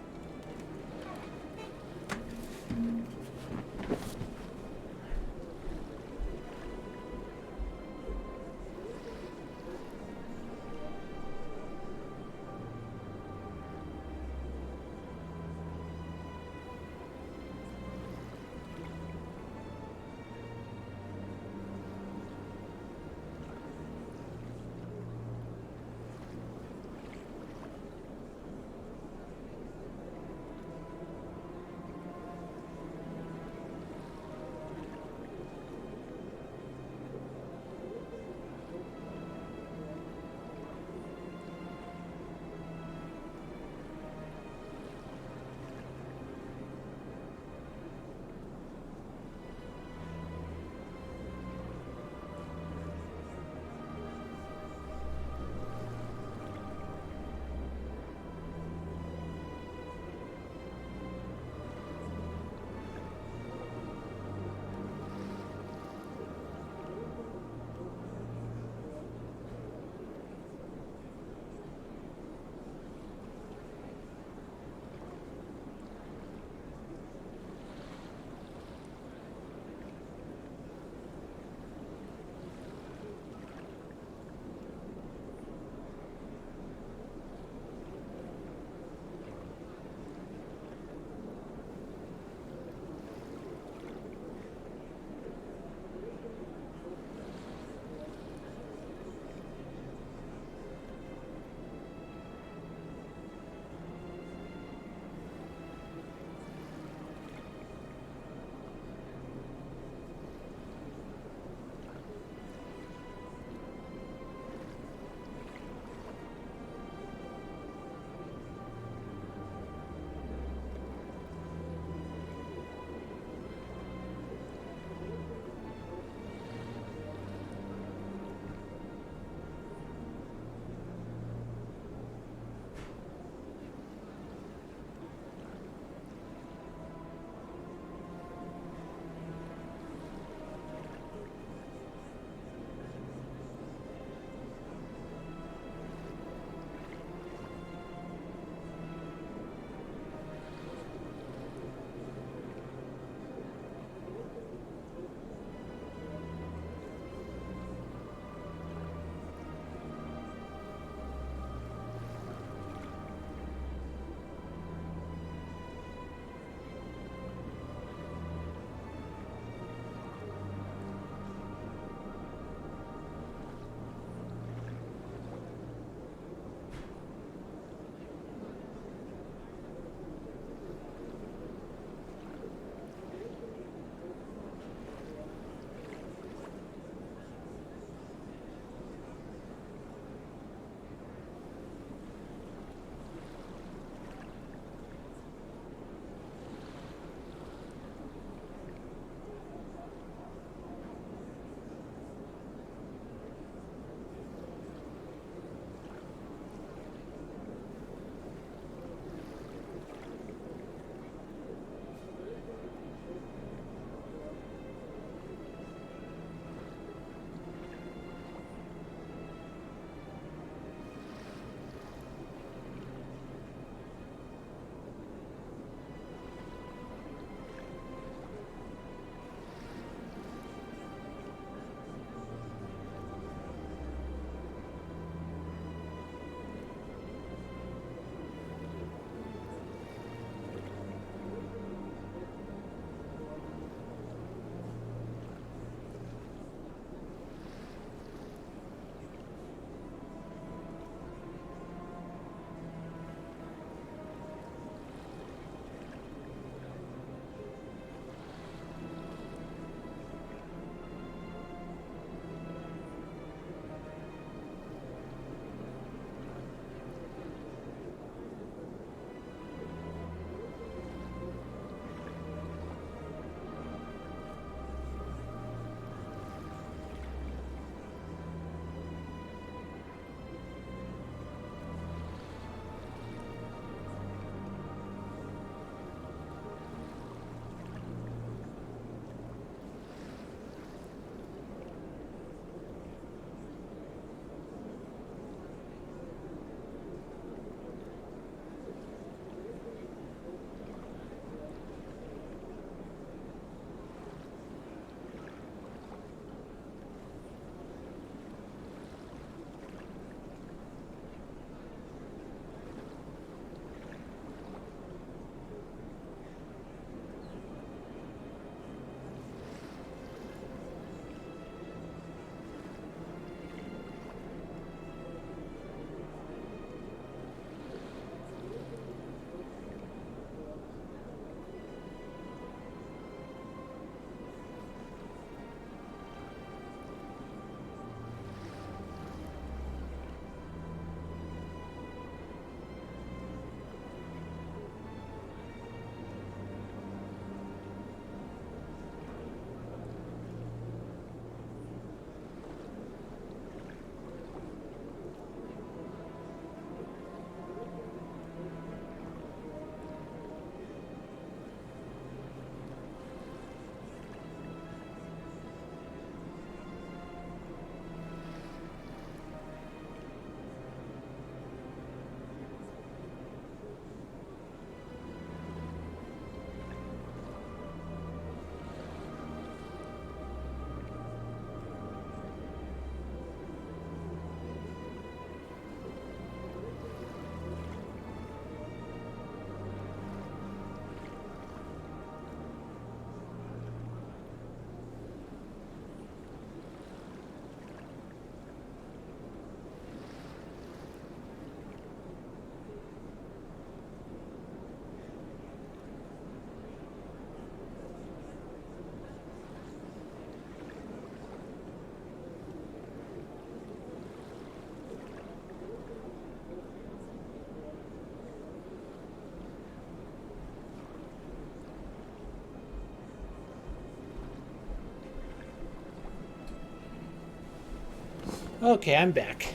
Okay, I'm back.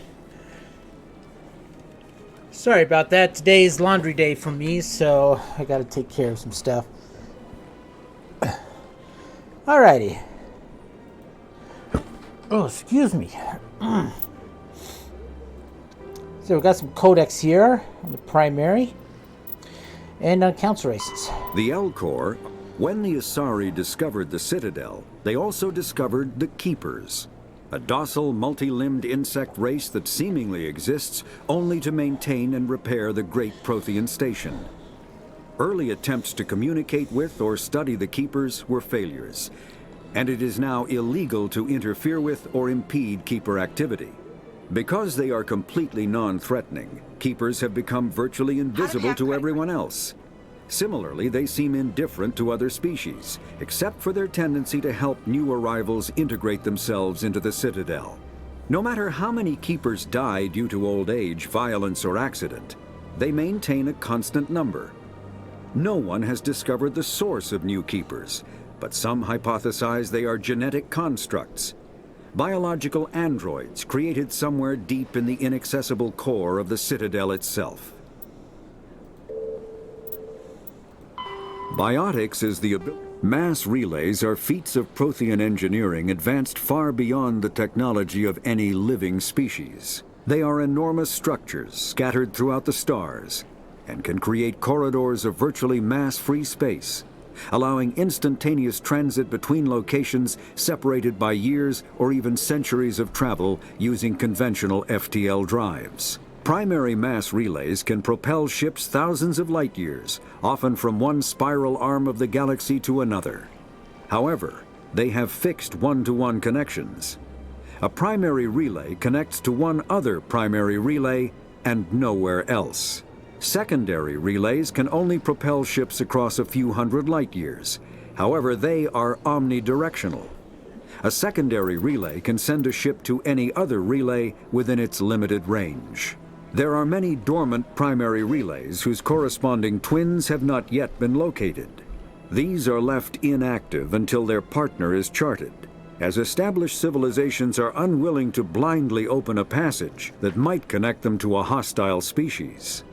Sorry about that. Today's laundry day for me, so I gotta take care of some stuff. Alrighty. Oh, excuse me. So we've got some codex here on the primary and council races. The Elcor, when the Asari discovered the Citadel, they also discovered the Keepers, a docile, multi-limbed insect race that seemingly exists only to maintain and repair the Great Prothean Station. Early attempts to communicate with or study the Keepers were failures, and it is now illegal to interfere with or impede Keeper activity. Because they are completely non-threatening, Keepers have become virtually invisible to everyone else. Similarly, they seem indifferent to other species, except for their tendency to help new arrivals integrate themselves into the Citadel. No matter how many Keepers die due to old age, violence, or accident, they maintain a constant number. No one has discovered the source of new Keepers, but some hypothesize they are genetic constructs, biological androids created somewhere deep in the inaccessible core of the Citadel itself. Biotics is the mass relays are feats of Prothean engineering advanced far beyond the technology of any living species. They are enormous structures scattered throughout the stars and can create corridors of virtually mass-free space, allowing instantaneous transit between locations separated by years or even centuries of travel using conventional FTL drives. Primary mass relays can propel ships thousands of light years, often from one spiral arm of the galaxy to another. However, they have fixed one-to-one connections. A primary relay connects to one other primary relay and nowhere else. Secondary relays can only propel ships across a few hundred light years. However, they are omnidirectional. A secondary relay can send a ship to any other relay within its limited range. There are many dormant primary relays whose corresponding twins have not yet been located. These are left inactive until their partner is charted, as established civilizations are unwilling to blindly open a passage that might connect them to a hostile species.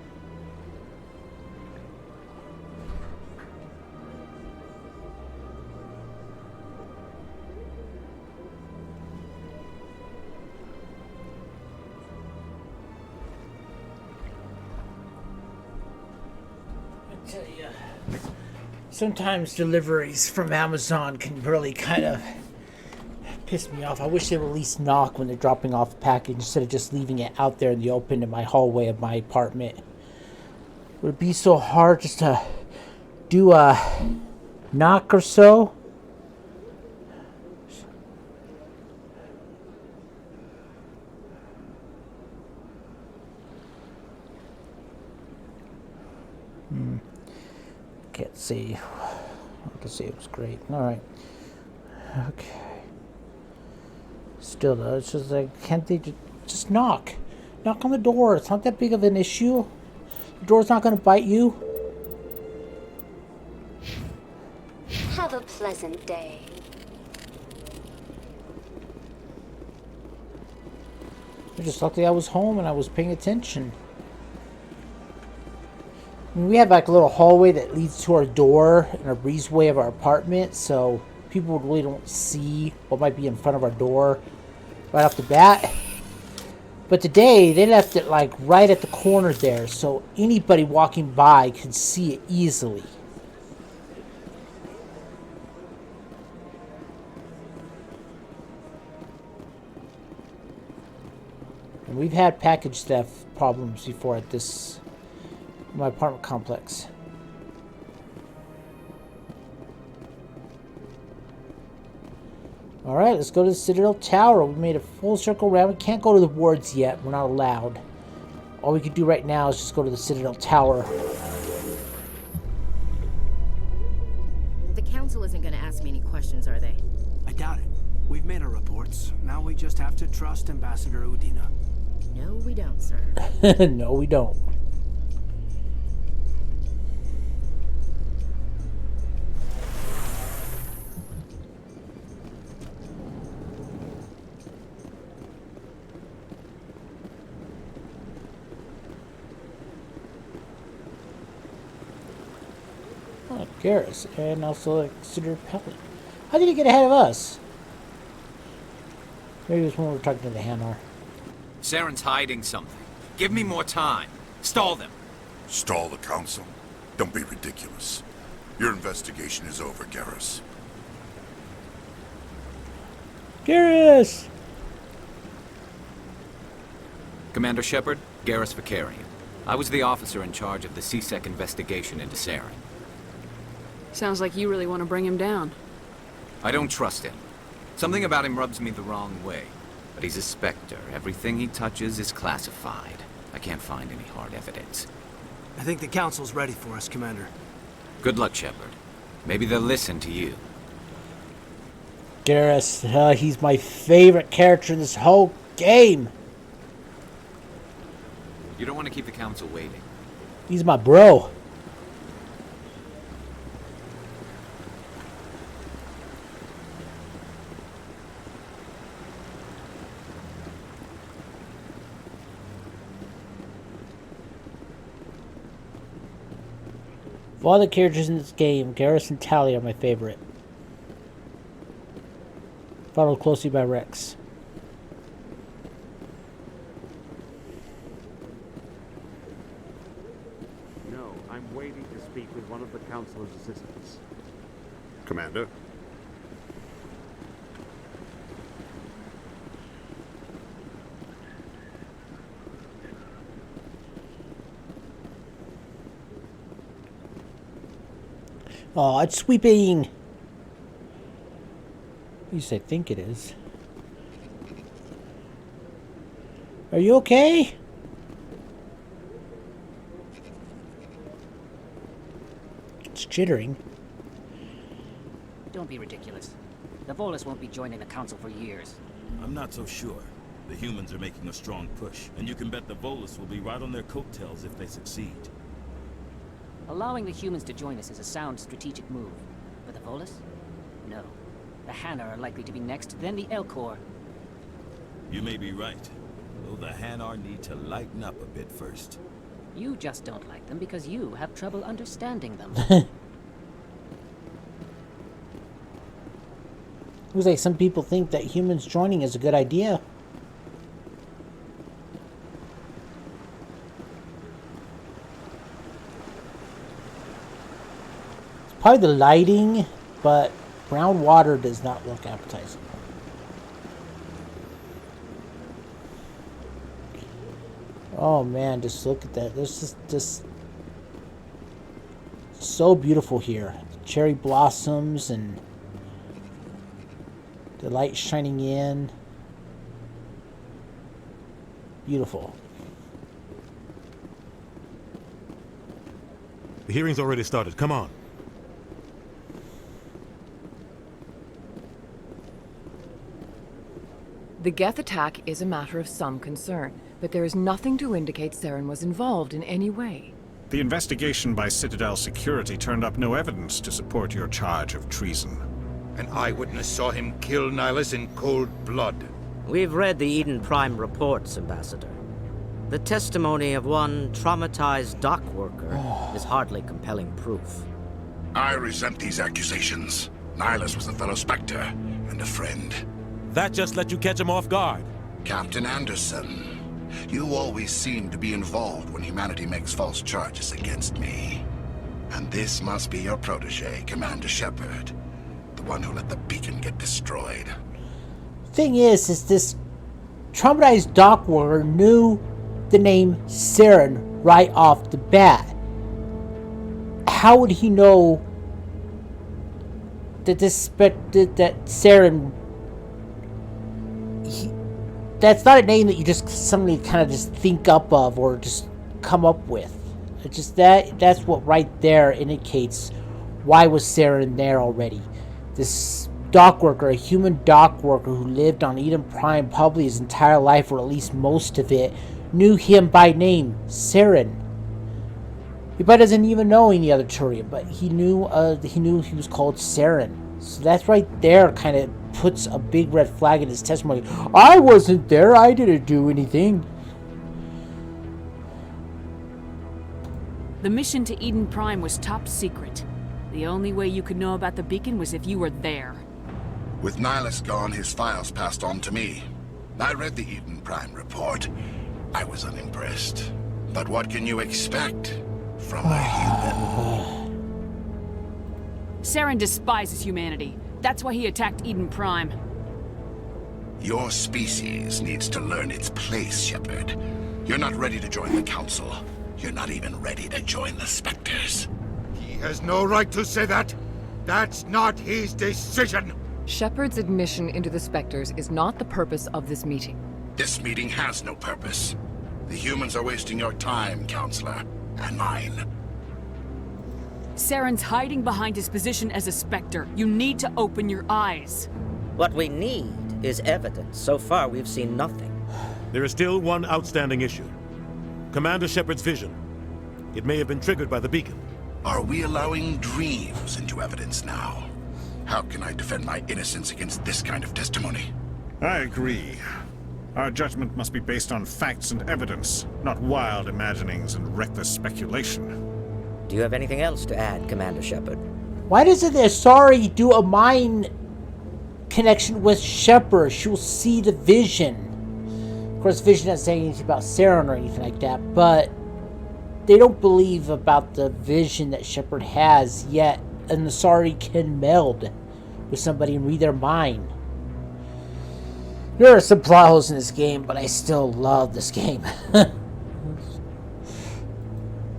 Sometimes deliveries from Amazon can really kind of piss me off. I wish they would at least knock when they're dropping off a package instead of just leaving it out there in the open in my hallway of my apartment. Would it be so hard just to do a knock or so? Can't see. I can see it was great. All right. Okay. Still though, it's just like, can't they just knock? Knock on the door. It's not that big of an issue. The door's not going to bite you. Have a pleasant day. I just thought that I was home and I was paying attention. We have like a little hallway that leads to our door and a breezeway of our apartment, so people really don't see what might be in front of our door right off the bat. But today they left it like right at the corner there, so anybody walking by could see it easily. And we've had package theft problems before at my apartment complex. Alright, let's go to the Citadel Tower. We made a full circle round. We can't go to the wards yet. We're not allowed. All we can do right now is just go to the Citadel Tower. The council isn't going to ask me any questions, are they? I doubt it. We've made our reports. Now we just have to trust Ambassador Udina. No, we don't, sir. No, we don't. Garrus, and also Exeter Pellet. How did he get ahead of us? Maybe it was when we were talking to the Hanar. Saren's hiding something. Give me more time. Stall them. Stall the council? Don't be ridiculous. Your investigation is over, Garrus. Garrus! Commander Shepard, Garrus Vakarian. I was the officer in charge of the C-Sec investigation into Saren. Sounds like you really want to bring him down. I don't trust him. Something about him rubs me the wrong way. But he's a Spectre. Everything he touches is classified. I can't find any hard evidence. I think the council's ready for us, Commander. Good luck, Shepard. Maybe they'll listen to you. Garrus, he's my favorite character in this whole game. You don't want to keep the council waiting. He's my bro. Of all the characters in this game, Garrus and Tali are my favorite. Followed closely by Rex. No, I'm waiting to speak with one of the councilor's assistants. Commander? Oh, it's sweeping. At least I think it is. Are you okay? It's jittering. Don't be ridiculous. The Volus won't be joining the council for years. I'm not so sure. The humans are making a strong push, and you can bet the Volus will be right on their coattails if they succeed. Allowing the humans to join us is a sound strategic move. But the Volus? No. The Hanar are likely to be next, then the Elcor. You may be right, though the Hanar need to lighten up a bit first. You just don't like them because you have trouble understanding them. Looks like some people think that humans joining is a good idea. It's probably the lighting, but brown water does not look appetizing. Oh man, just look at that. There's just so beautiful here. Cherry blossoms and the light shining in. Beautiful. The hearing's already started. Come on. The Geth attack is a matter of some concern, but there is nothing to indicate Saren was involved in any way. The investigation by Citadel Security turned up no evidence to support your charge of treason. An eyewitness saw him kill Nihilus in cold blood. We've read the Eden Prime reports, Ambassador. The testimony of one traumatized dock worker is hardly compelling proof. I resent these accusations. Nihilus was a fellow Spectre and a friend. That just let you catch him off guard. Captain Anderson, you always seem to be involved when humanity makes false charges against me. And this must be your protege, Commander Shepard. The one who let the beacon get destroyed. Thing is this traumatized dock worker knew the name Saren right off the bat. How would he know that that Saren? That's not a name that you just suddenly kind of just think up of or just come up with. It's just that's what right there indicates why was Saren there already. This dock worker, a human dock worker who lived on Eden Prime probably his entire life, or at least most of it, knew him by name, Saren. He probably doesn't even know any other Turian, but he knew he was called Saren. So that's right there kind of puts a big red flag in his testimony. I wasn't there, I didn't do anything. The mission to Eden Prime was top secret. The The only way you could know about the beacon was if you were there. With Nihilus gone, his files passed on to me. I read the Eden Prime report. I was unimpressed. But what can you expect from a human? Saren despises humanity. That's why he attacked Eden Prime. Your species needs to learn its place, Shepard. You're not ready to join the Council. You're not even ready to join the Spectres. He has no right to say that. That's not his decision. Shepard's admission into the Spectres is not the purpose of this meeting. This meeting has no purpose. The humans are wasting your time, Counselor, and mine. Saren's hiding behind his position as a Spectre. You need to open your eyes. What we need is evidence. So far, we've seen nothing. There is still one outstanding issue. Commander Shepard's vision. It may have been triggered by the beacon. Are we allowing dreams into evidence now? How can I defend my innocence against this kind of testimony? I agree. Our judgment must be based on facts and evidence, not wild imaginings and reckless speculation. Do you have anything else to add, Commander Shepard? Why doesn't Asari do a mind connection with Shepard? She'll see the vision. Of course, Vision doesn't say anything about Saren or anything like that, but they don't believe about the vision that Shepard has, yet an Asari can meld with somebody and read their mind. There are some plot holes in this game, but I still love this game.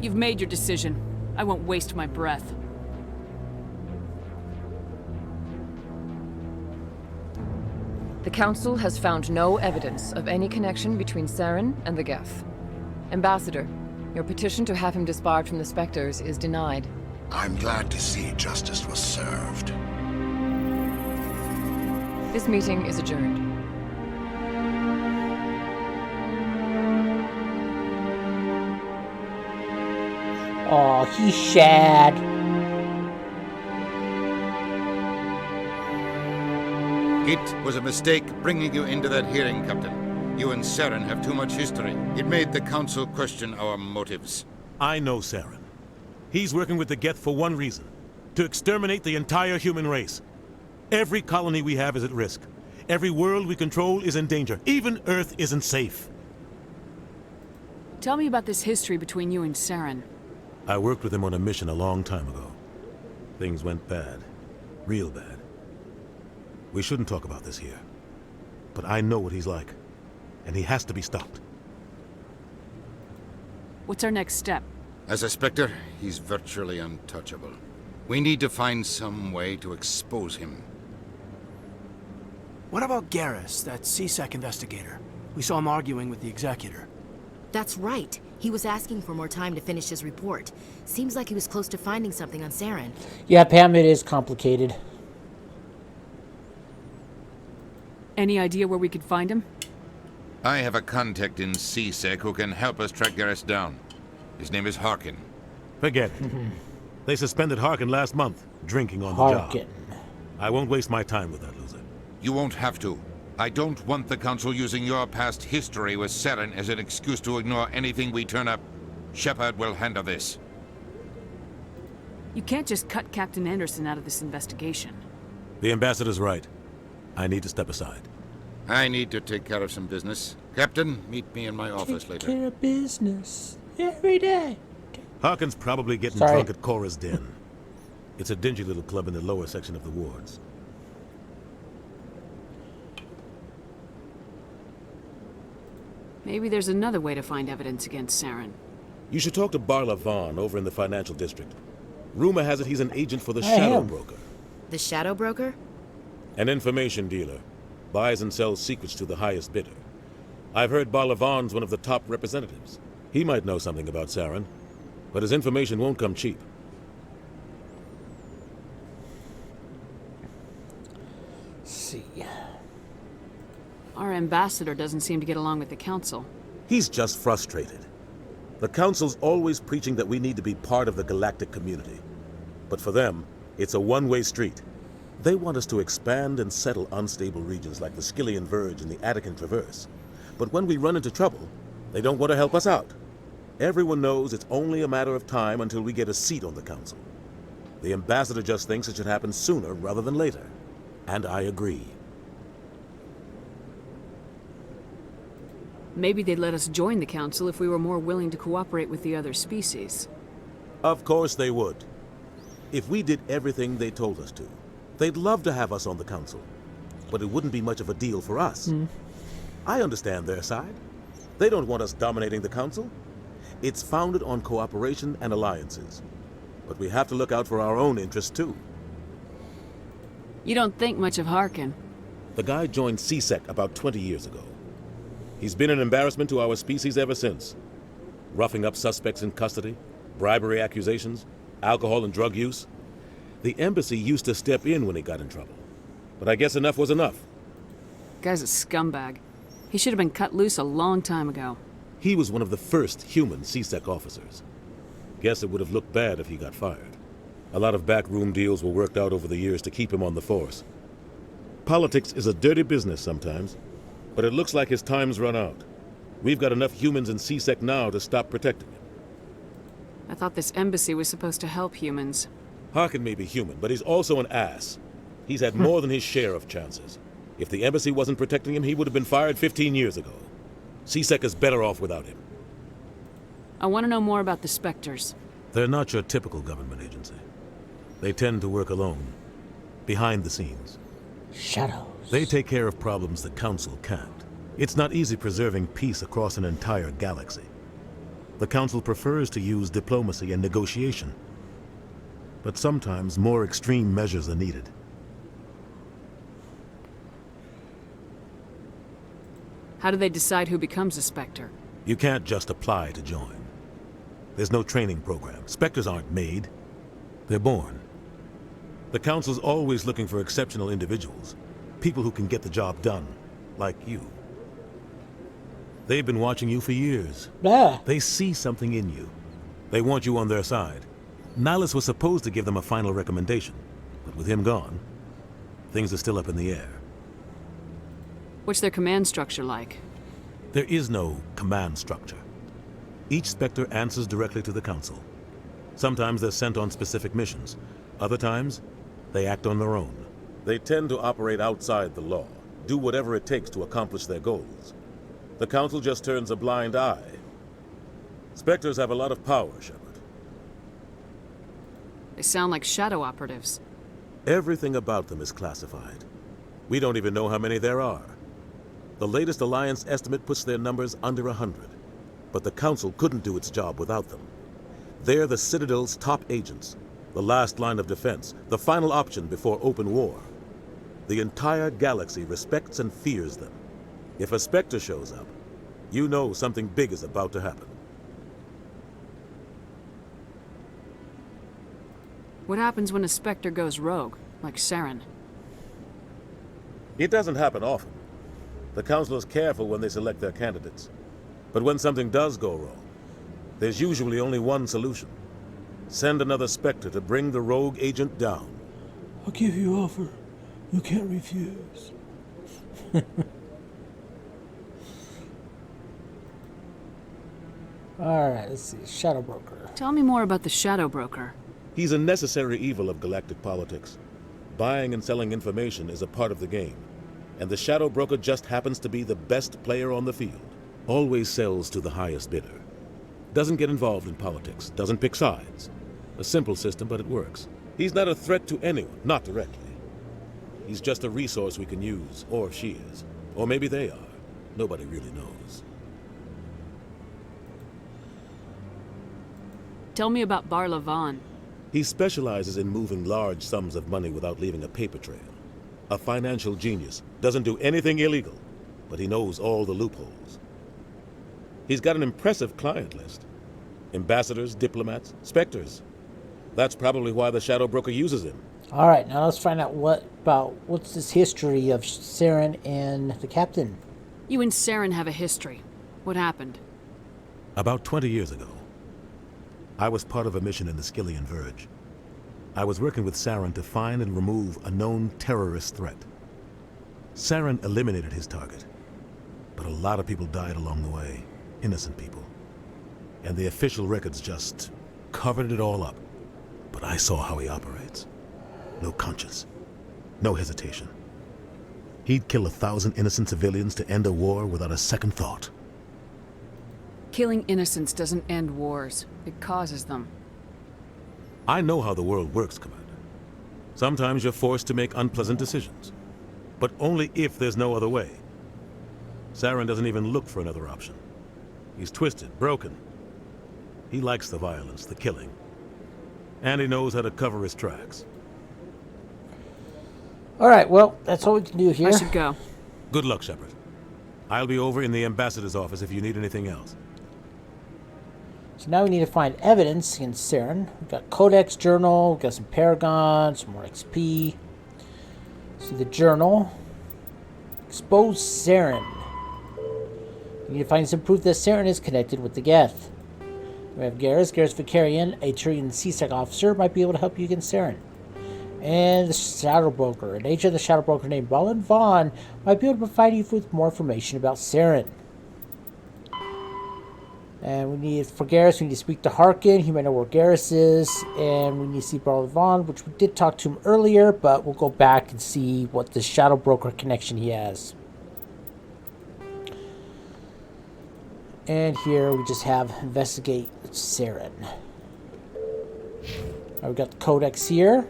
You've made your decision. I won't waste my breath. The Council has found no evidence of any connection between Saren and the Geth. Ambassador, your petition to have him disbarred from the Spectres is denied. I'm glad to see justice was served. This meeting is adjourned. Aw, he's sad. It was a mistake bringing you into that hearing, Captain. You and Saren have too much history. It made the Council question our motives. I know Saren. He's working with the Geth for one reason. To exterminate the entire human race. Every colony we have is at risk. Every world we control is in danger. Even Earth isn't safe. Tell me about this history between you and Saren. I worked with him on a mission a long time ago. Things went bad. Real bad. We shouldn't talk about this here. But I know what he's like. And he has to be stopped. What's our next step? As a Spectre, he's virtually untouchable. We need to find some way to expose him. What about Garrus, that CSEC investigator? We saw him arguing with the Executor. That's right. He was asking for more time to finish his report. Seems like he was close to finding something on Saren. Yeah, Pam, it is complicated. Any idea where we could find him? I have a contact in CSEC who can help us track Garrus down. His name is Harkin. Forget it. They suspended Harkin last month, drinking on the Harkin. job. I won't waste my time with that loser. You won't have to. I don't want the Council using your past history with Saren as an excuse to ignore anything we turn up. Shepard will handle this. You can't just cut Captain Anderson out of this investigation. The Ambassador's right. I need to step aside. I need to take care of some business. Captain, meet me in my office Take later. care of business every day. Harkin's probably getting Sorry. drunk at Cora's Den. It's a dingy little club in the lower section of the wards. Maybe there's another way to find evidence against Saren. You should talk to Barla Vaughn over in the financial district. Rumor has it he's an agent for the I Shadow am. Broker. The Shadow Broker? An information dealer. Buys and sells secrets to the highest bidder. I've heard Barla Vaughn's one of the top representatives. He might know something about Saren, but his information won't come cheap. Let's see. Our ambassador doesn't seem to get along with the Council. He's just frustrated. The Council's always preaching that we need to be part of the galactic community. But for them, it's a one-way street. They want us to expand and settle unstable regions like the Skyllian Verge and the Attican Traverse. But when we run into trouble, they don't want to help us out. Everyone knows it's only a matter of time until we get a seat on the Council. The ambassador just thinks it should happen sooner rather than later. And I agree. Maybe they'd let us join the council if we were more willing to cooperate with the other species. Of course they would. If we did everything they told us to, they'd love to have us on the council. But it wouldn't be much of a deal for us. I understand their side. They don't want us dominating the council. It's founded on cooperation and alliances. But we have to look out for our own interests too. You don't think much of Harkin. The guy joined CSEC about 20 years ago. He's been an embarrassment to our species ever since. Roughing up suspects in custody, bribery accusations, alcohol and drug use. The embassy used to step in when he got in trouble. But I guess enough was enough. Guy's a scumbag. He should have been cut loose a long time ago. He was one of the first human CSEC officers. Guess it would have looked bad if he got fired. A lot of backroom deals were worked out over the years to keep him on the force. Politics is a dirty business sometimes, but it looks like his time's run out. We've got enough humans in CSEC now to stop protecting him. I thought this embassy was supposed to help humans. Harkin may be human, but he's also an ass. He's had more than his share of chances. If the embassy wasn't protecting him, he would have been fired 15 years ago. CSEC is better off without him. I want to know more about the Spectres. They're not your typical government agency. They tend to work alone, behind the scenes. Shadows. They take care of problems the Council can't. It's not easy preserving peace across an entire galaxy. The Council prefers to use diplomacy and negotiation. But sometimes more extreme measures are needed. How do they decide who becomes a Spectre? You can't just apply to join. There's no training program. Spectres aren't made. They're born. The Council's always looking for exceptional individuals. People who can get the job done. Like you. They've been watching you for years. Yeah. They see something in you. They want you on their side. Nihilus was supposed to give them a final recommendation. But with him gone, things are still up in the air. What's their command structure like? There is no command structure. Each Spectre answers directly to the Council. Sometimes they're sent on specific missions. Other times, they act on their own. They tend to operate outside the law, do whatever it takes to accomplish their goals. The Council just turns a blind eye. Spectres have a lot of power, Shepard. They sound like shadow operatives. Everything about them is classified. We don't even know how many there are. The latest Alliance estimate puts their numbers under 100. But the Council couldn't do its job without them. They're the Citadel's top agents, the last line of defense, the final option before open war. The entire galaxy respects and fears them. If a Spectre shows up, you know something big is about to happen. What happens when a Spectre goes rogue, like Saren? It doesn't happen often. The Council is careful when they select their candidates. But when something does go wrong, there's usually only one solution. Send another Spectre to bring the rogue agent down. I'll give you an offer you can't refuse. Alright, let's see. Shadow Broker. Tell me more about the Shadow Broker. He's a necessary evil of galactic politics. Buying and selling information is a part of the game. And the Shadow Broker just happens to be the best player on the field. Always sells to the highest bidder. Doesn't get involved in politics. Doesn't pick sides. A simple system, but it works. He's not a threat to anyone, not directly. He's just a resource we can use, or she is. Or maybe they are. Nobody really knows. Tell me about Barla Von. He specializes in moving large sums of money without leaving a paper trail. A financial genius. Doesn't do anything illegal, but he knows all the loopholes. He's got an impressive client list. Ambassadors, diplomats, Spectres. That's probably why the Shadow Broker uses him. Alright, now let's find out what's this history of Saren and the Captain. You and Saren have a history. What happened? About 20 years ago, I was part of a mission in the Skillian Verge. I was working with Saren to find and remove a known terrorist threat. Saren eliminated his target, but a lot of people died along the way. Innocent people. And the official records just covered it all up. But I saw how he operates. No conscience. No hesitation. He'd kill 1,000 innocent civilians to end a war without a second thought. Killing innocents doesn't end wars. It causes them. I know how the world works, Commander. Sometimes you're forced to make unpleasant decisions. But only if there's no other way. Saren doesn't even look for another option. He's twisted, broken. He likes the violence, the killing. And he knows how to cover his tracks. Alright, well, that's all we can do here. I should go. Good luck, Shepard. I'll be over in the ambassador's office if you need anything else. So now we need to find evidence against Saren. We've got Codex Journal, we've got some Paragon, some more XP. See the journal. Expose Saren. We need to find some proof that Saren is connected with the Geth. We have Garrus Vicarian, a Turian CSEC officer, might be able to help you against Saren. And the Shadow Broker, an agent of the Shadow Broker named Roland Vaughn, might be able to provide you with more information about Saren. And we need, for Garrus, we need to speak to Harkin. He might know where Garrus is. And we need to see Roland Vaughn, which we did talk to him earlier, but we'll go back and see what the Shadow Broker connection he has. And here we just have investigate Saren. We've got the Codex here.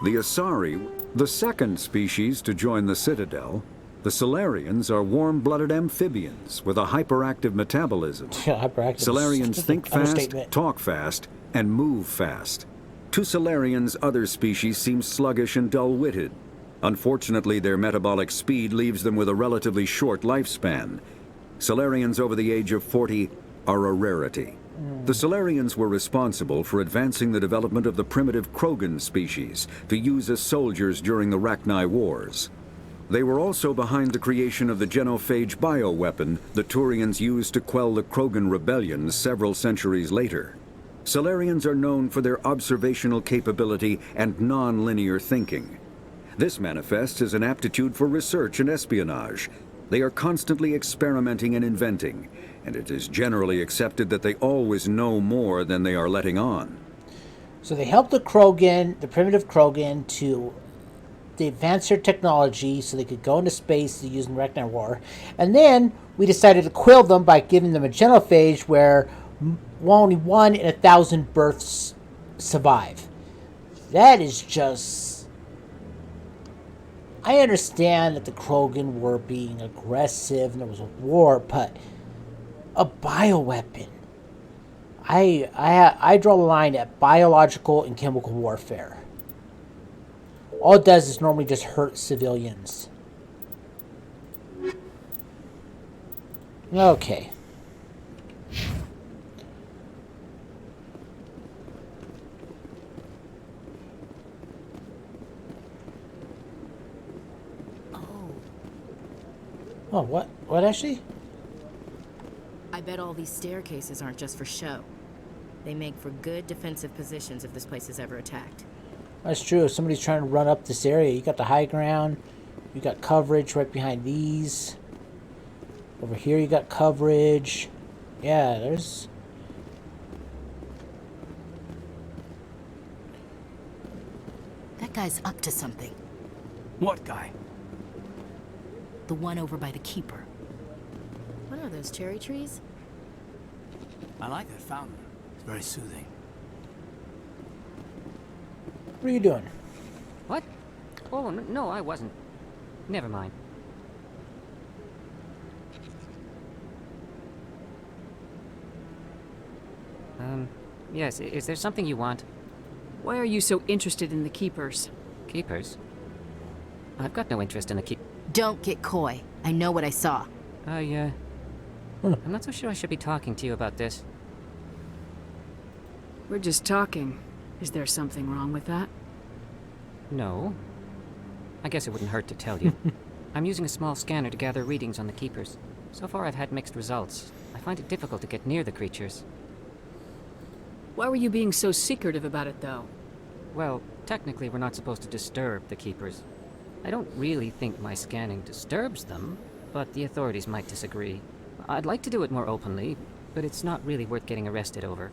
The Asari, the second species to join the Citadel, the Salarians are warm-blooded amphibians with a hyperactive metabolism. Hyperactive. Salarians think fast, talk fast, and move fast. To Salarians, other species seem sluggish and dull-witted. Unfortunately, their metabolic speed leaves them with a relatively short lifespan. Salarians over the age of 40 are a rarity. The Salarians were responsible for advancing the development of the primitive Krogan species to use as soldiers during the Rachni Wars. They were also behind the creation of the genophage bioweapon the Turians used to quell the Krogan rebellions several centuries later. Salarians are known for their observational capability and non-linear thinking. This manifests as an aptitude for research and espionage. They are constantly experimenting and inventing, and it is generally accepted that they always know more than they are letting on. So they helped the Krogan, the primitive Krogan, to advance their technology so they could go into space to use in the Rachni War. And then we decided to quill them by giving them a genophage where only 1 in 1,000 births survive. That is just... I understand that the Krogan were being aggressive and there was a war, but a bioweapon. I draw the line at biological and chemical warfare. All it does is normally just hurt civilians. Okay. Oh, what? What, Ashley? I bet all these staircases aren't just for show. They make for good defensive positions if this place is ever attacked. That's true. If somebody's trying to run up this area, you got the high ground. You got coverage right behind these. Over here you got coverage. Yeah, there's... That guy's up to something. What guy? The one over by the keeper. What are those, cherry trees? I like that fountain. It's very soothing. What are you doing? What? Oh, no, I wasn't. Never mind. Yes, is there something you want? Why are you so interested in the Keepers? Keepers? I've got no interest in the Don't get coy. I know what I saw. I'm not so sure I should be talking to you about this. We're just talking. Is there something wrong with that? No. I guess it wouldn't hurt to tell you. I'm using a small scanner to gather readings on the Keepers. So far I've had mixed results. I find it difficult to get near the creatures. Why were you being so secretive about it, though? Well, technically we're not supposed to disturb the Keepers. I don't really think my scanning disturbs them, but the authorities might disagree. I'd like to do it more openly, but it's not really worth getting arrested over.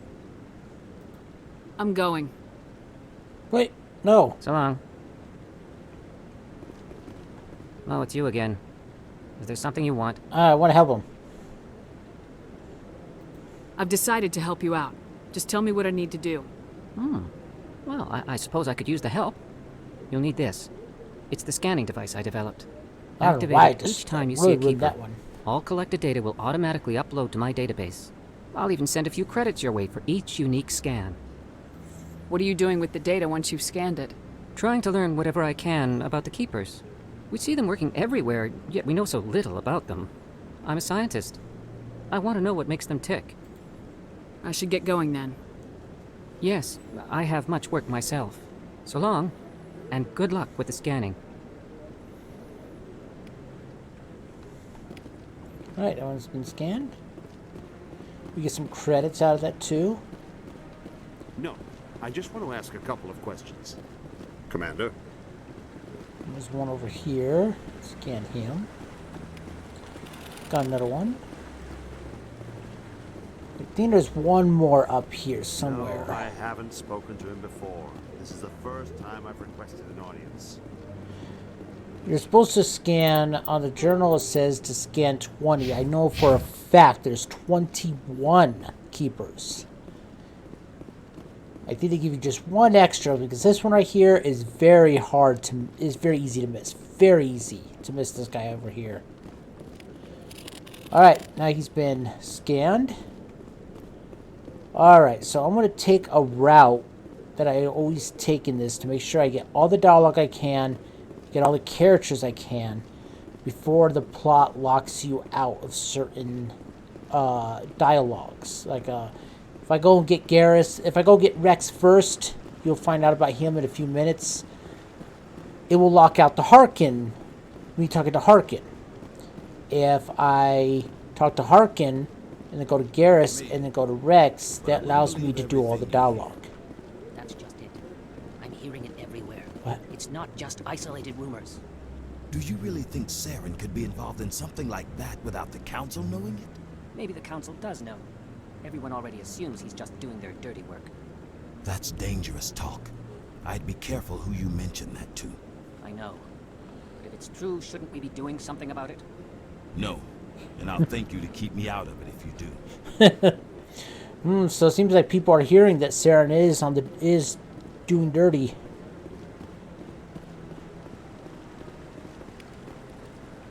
I'm going. Wait, no. So long. Oh, it's you again. Is there something you want? I want to help him. I've decided to help you out. Just tell me what I need to do. Well, I suppose I could use the help. You'll need this. It's the scanning device I developed. Activate Alright, it each time you really see a ruined keeper. that one. All collected data will automatically upload to my database. I'll even send a few credits your way for each unique scan. What are you doing with the data once you've scanned it? Trying to learn whatever I can about the keepers. We see them working everywhere, yet we know so little about them. I'm a scientist. I want to know what makes them tick. I should get going then. Yes, I have much work myself. So long, and good luck with the scanning. Alright, that one's been scanned. We get some credits out of that too. No, I just want to ask a couple of questions. Commander? There's one over here. Scan him. Got another one. I think there's one more up here somewhere. No, I haven't spoken to him before. This is the first time I've requested an audience. You're supposed to scan, on the journal it says to scan 20. I know for a fact there's 21 keepers. I think they give you just one extra because this one right here is very easy to miss. Very easy to miss this guy over here. Alright, now he's been scanned. Alright, so I'm going to take a route that I always take in this to make sure I get all the dialogue I can, get all the characters I can, before the plot locks you out of certain dialogues. Like, if I go and get Garrus, if I go get Rex first, you'll find out about him in a few minutes. It will lock out the Harkin, me talking to Harkin. If I talk to Harkin, and then go to Garrus, and then go to Rex, that allows me to do all the dialogue. That's just it. I'm hearing it everywhere. What? It's not just isolated rumors. Do you really think Saren could be involved in something like that without the Council knowing it? Maybe the Council does know. Everyone already assumes he's just doing their dirty work. That's dangerous talk. I'd be careful who you mention that to. I know. But if it's true, shouldn't we be doing something about it? No. And I'll thank you to keep me out of it if you do. So it seems like people are hearing that Saren is doing dirty.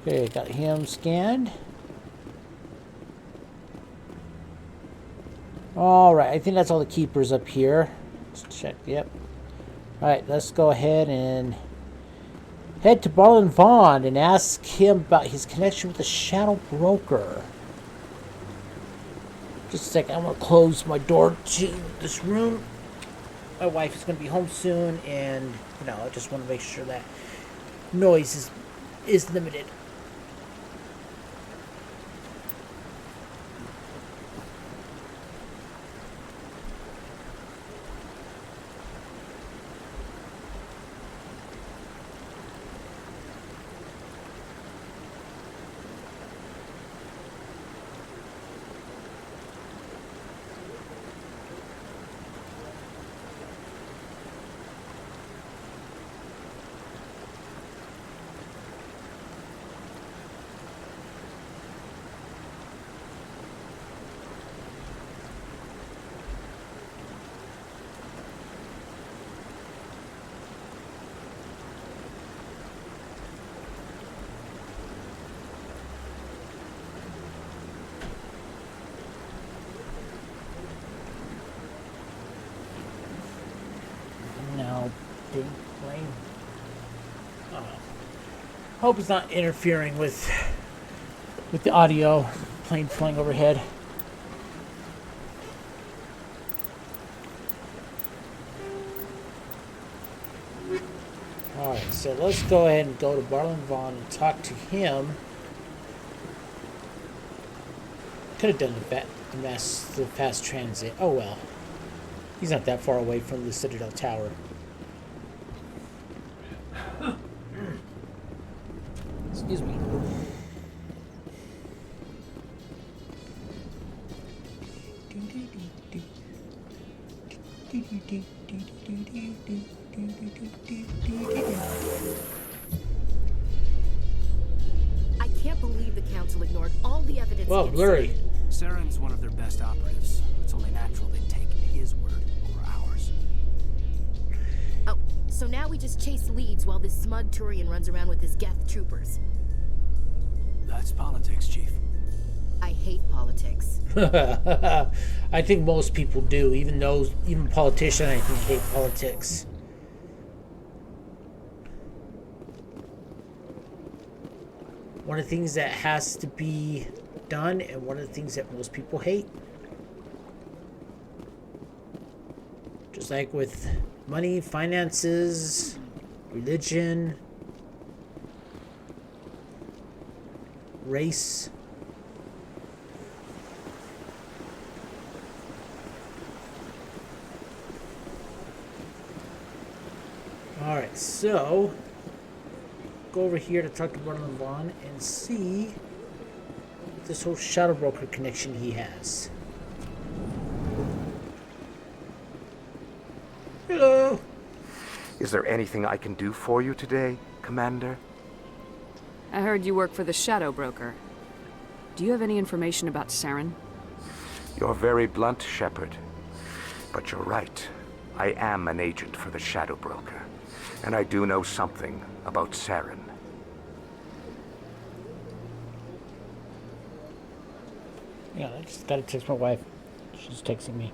Okay, got him scanned. Alright, I think that's all the keepers up here. Let's check, yep. Alright, let's go ahead and head to Barlin Vaughn and ask him about his connection with the Shadow Broker. Just a second, I'm going to close my door to this room. My wife is going to be home soon, and, you know, I just want to make sure that noise is limited. Hope he's not interfering with the audio. Plane flying overhead. Alright, so let's go ahead and go to Barlin Vaughn and talk to him. Could have done the fast transit. Oh well. He's not that far away from the Citadel Tower. Excuse me. I can't believe the council ignored all the evidence. Whoa, blurry. Saren's one of their best operatives. It's only natural they'd take his word over ours. Oh, so now we just chase leads while this smug Turian runs around with his Geth troopers. That's politics, Chief. I hate politics. I think most people do, even politicians, I think, hate politics. One of the things that has to be done, and one of the things that most people hate. Just like with money, finances, religion, race. Alright, so go over here to talk to Brandon Vaughn and see this whole Shadow Broker connection he has. Hello. Is there anything I can do for you today, Commander? I heard you work for the Shadow Broker. Do you have any information about Saren? You're very blunt, Shepard. But you're right. I am an agent for the Shadow Broker. And I do know something about Saren. Yeah, I just gotta text my wife. She's texting me.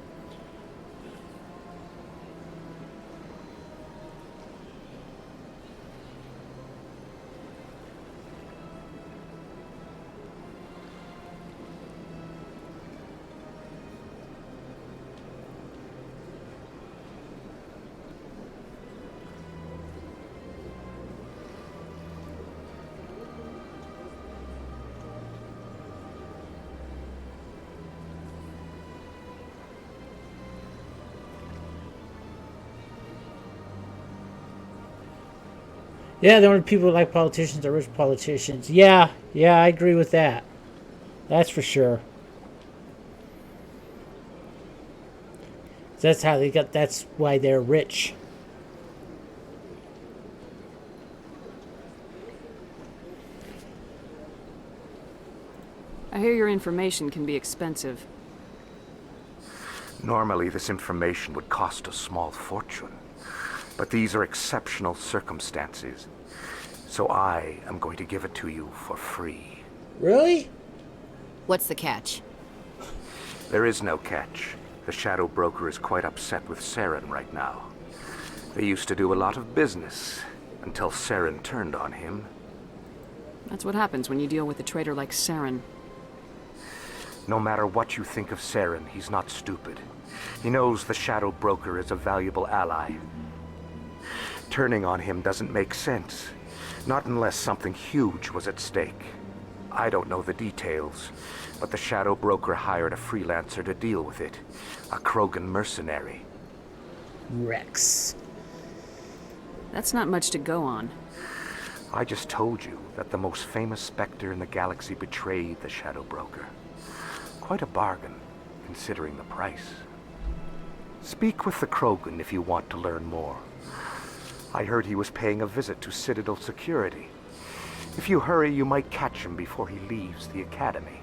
Yeah, the only people who like politicians are rich politicians. Yeah, I agree with that. That's for sure. That's how they got. That's why they're rich. I hear your information can be expensive. Normally, this information would cost a small fortune. But these are exceptional circumstances. So I am going to give it to you for free. Really? What's the catch? There is no catch. The Shadow Broker is quite upset with Saren right now. They used to do a lot of business until Saren turned on him. That's what happens when you deal with a traitor like Saren. No matter what you think of Saren, he's not stupid. He knows the Shadow Broker is a valuable ally. Turning on him doesn't make sense. Not unless something huge was at stake. I don't know the details, but the Shadow Broker hired a freelancer to deal with it. A Krogan mercenary. Rex. That's not much to go on. I just told you that the most famous Spectre in the galaxy betrayed the Shadow Broker. Quite a bargain, considering the price. Speak with the Krogan if you want to learn more. I heard he was paying a visit to Citadel security. If you hurry, you might catch him before he leaves the Academy.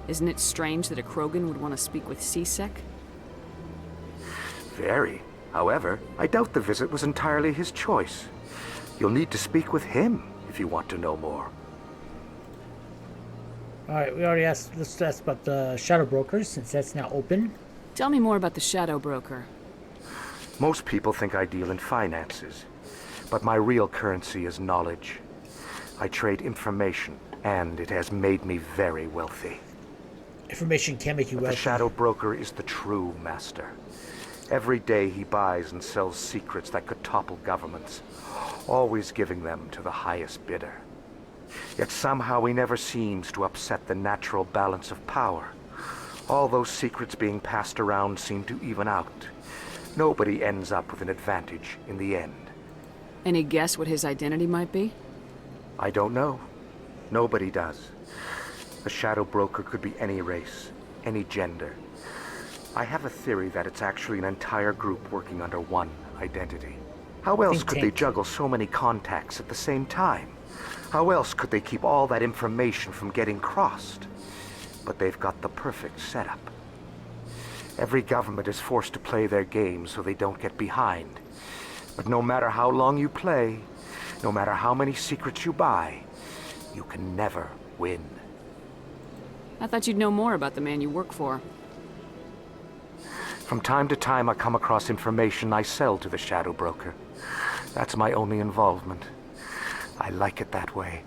Isn't it strange that a Krogan would want to speak with C-Sec? Very. However, I doubt the visit was entirely his choice. You'll need to speak with him if you want to know more. Alright, we already asked. Let's ask about the Shadow Brokers, since that's now open. Tell me more about the Shadow Broker. Most people think I deal in finances, but my real currency is knowledge. I trade information, and it has made me very wealthy. Information can make you wealthy. The Shadow Broker is the true master. Every day he buys and sells secrets that could topple governments, always giving them to the highest bidder. Yet somehow he never seems to upset the natural balance of power. All those secrets being passed around seem to even out. Nobody ends up with an advantage in the end. Any guess what his identity might be? I don't know. Nobody does. The Shadow Broker could be any race, any gender. I have a theory that it's actually an entire group working under one identity. How else could they juggle so many contacts at the same time? How else could they keep all that information from getting crossed? But they've got the perfect setup. Every government is forced to play their game so they don't get behind. But no matter how long you play, no matter how many secrets you buy, you can never win. I thought you'd know more about the man you work for. From time to time, I come across information I sell to the Shadow Broker. That's my only involvement. I like it that way.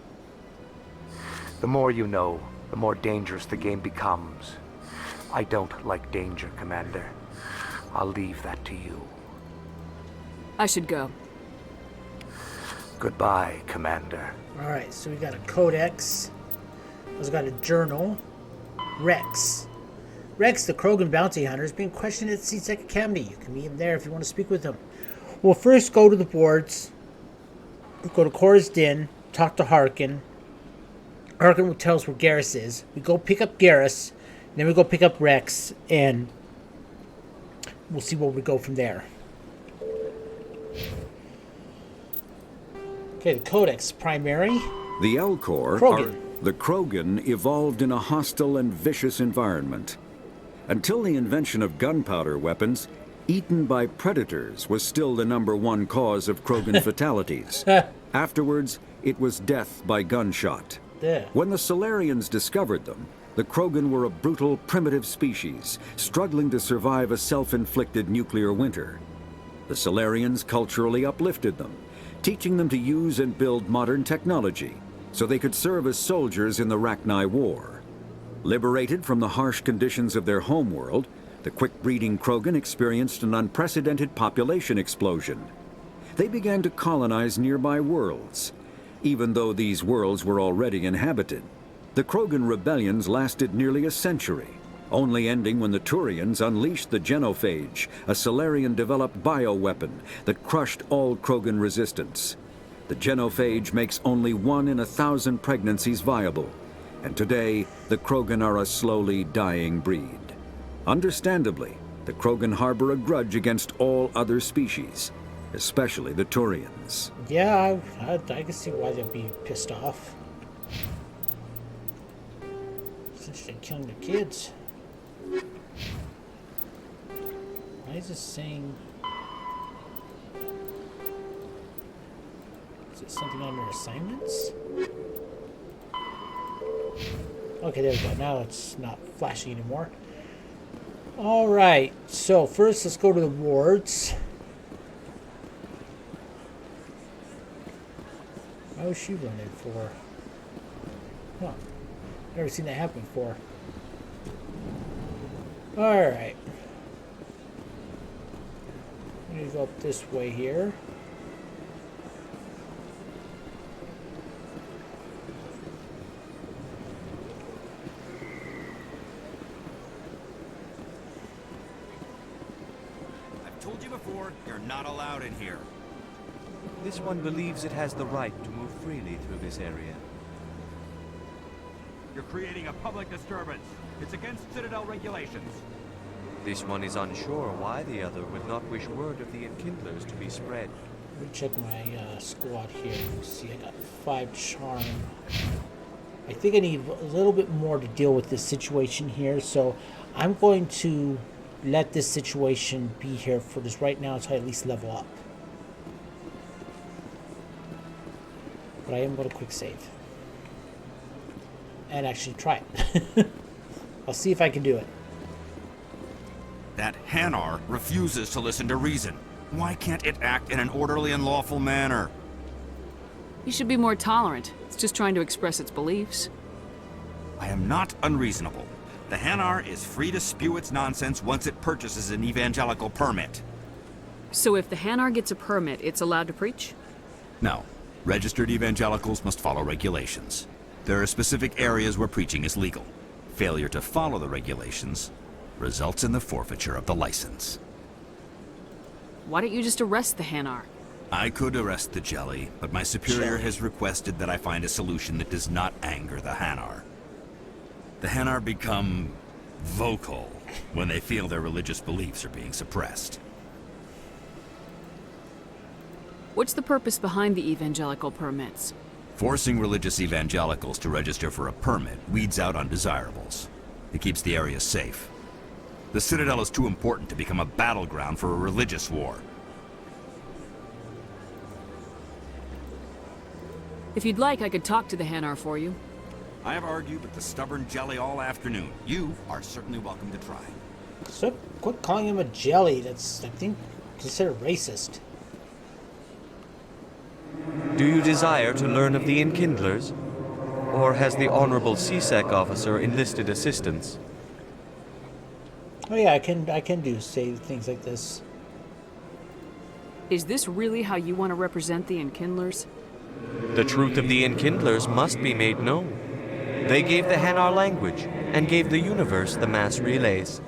The more you know, the more dangerous the game becomes. I don't like danger, Commander. I'll leave that to you. I should go. Goodbye, Commander. Alright, so we got a codex. We've got a journal. Rex. Rex, the Krogan bounty hunter, is being questioned at C-Sec Academy. You can meet him there if you want to speak with him. We'll first go to the boards. We'll go to Cora's Den, talk to Harkin. Harkin will tell us where Garrus is. We go pick up Garrus, then we go pick up Rex, and we'll see where we go from there. Okay, the Codex primary. The Elcor are the Krogan evolved in a hostile and vicious environment. Until the invention of gunpowder weapons, eaten by predators was still the #1 cause of Krogan fatalities. Afterwards, it was death by gunshot. Yeah. When the Solarians discovered them, the Krogan were a brutal, primitive species, struggling to survive a self-inflicted nuclear winter. The Solarians culturally uplifted them, teaching them to use and build modern technology, so they could serve as soldiers in the Rachni War. Liberated from the harsh conditions of their homeworld, the quick-breeding Krogan experienced an unprecedented population explosion. They began to colonize nearby worlds. Even though these worlds were already inhabited, the Krogan rebellions lasted nearly a century, only ending when the Turians unleashed the Genophage, a Solarian-developed bioweapon that crushed all Krogan resistance. The Genophage makes only 1 in 1,000 pregnancies viable, and today the Krogan are a slowly dying breed. Understandably, the Krogan harbor a grudge against all other species, especially the Turians. Yeah, I can see why they'll be pissed off. Since they're killing their kids. Why is it saying... Is it something on their assignments? Okay, there we go. Now it's not flashing anymore. Alright, so first let's go to the wards. What was she running for? Huh. Never seen that happen before. Alright. I'm gonna go up this way here. I've told you before, you're not allowed in here. This one believes it has the right to move freely through this area. You're creating a public disturbance. It's against Citadel regulations. This one is unsure why the other would not wish word of the Enkindlers to be spread. Let me check my squad here. Let's see, I got 5 charm. I think I need a little bit more to deal with this situation here, so I'm going to let this situation be here for this right now until I at least level up. But I am going to quick save. And actually try it. I'll see if I can do it. That Hanar refuses to listen to reason. Why can't it act in an orderly and lawful manner? You should be more tolerant. It's just trying to express its beliefs. I am not unreasonable. The Hanar is free to spew its nonsense once it purchases an evangelical permit. So if the Hanar gets a permit, it's allowed to preach? No. Registered evangelicals must follow regulations. There are specific areas where preaching is legal. Failure to follow the regulations results in the forfeiture of the license. Why don't you just arrest the Hanar? I could arrest the Jelly, but my superior has requested that I find a solution that does not anger the Hanar. The Hanar become vocal when they feel their religious beliefs are being suppressed. What's the purpose behind the evangelical permits? Forcing religious evangelicals to register for a permit weeds out undesirables. It keeps the area safe. The Citadel is too important to become a battleground for a religious war. If you'd like, I could talk to the Hanar for you. I have argued with the stubborn jelly all afternoon. You are certainly welcome to try. So quit calling him a jelly. That's, I think, considered racist. Do you desire to learn of the Enkindlers? Or has the Honorable CSEC officer enlisted assistance? Oh yeah, I can say things like this. Is this really how you want to represent the Enkindlers? The truth of the Enkindlers must be made known. They gave the Hanar language, and gave the universe the mass relays.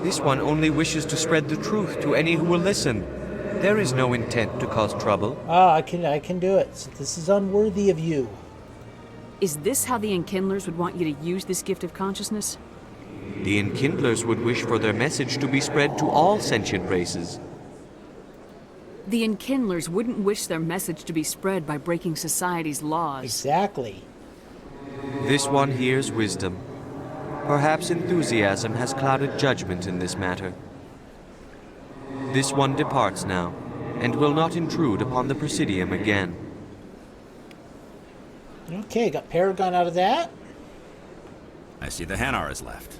This one only wishes to spread the truth to any who will listen. There is no intent to cause trouble. Ah, I can do it. So this is unworthy of you. Is this how the Enkindlers would want you to use this gift of consciousness? The Enkindlers would wish for their message to be spread to all sentient races. The Enkindlers wouldn't wish their message to be spread by breaking society's laws. Exactly. This one hears wisdom. Perhaps enthusiasm has clouded judgment in this matter. This one departs now, and will not intrude upon the Presidium again. Okay, got Paragon out of that. I see the Hanar is left.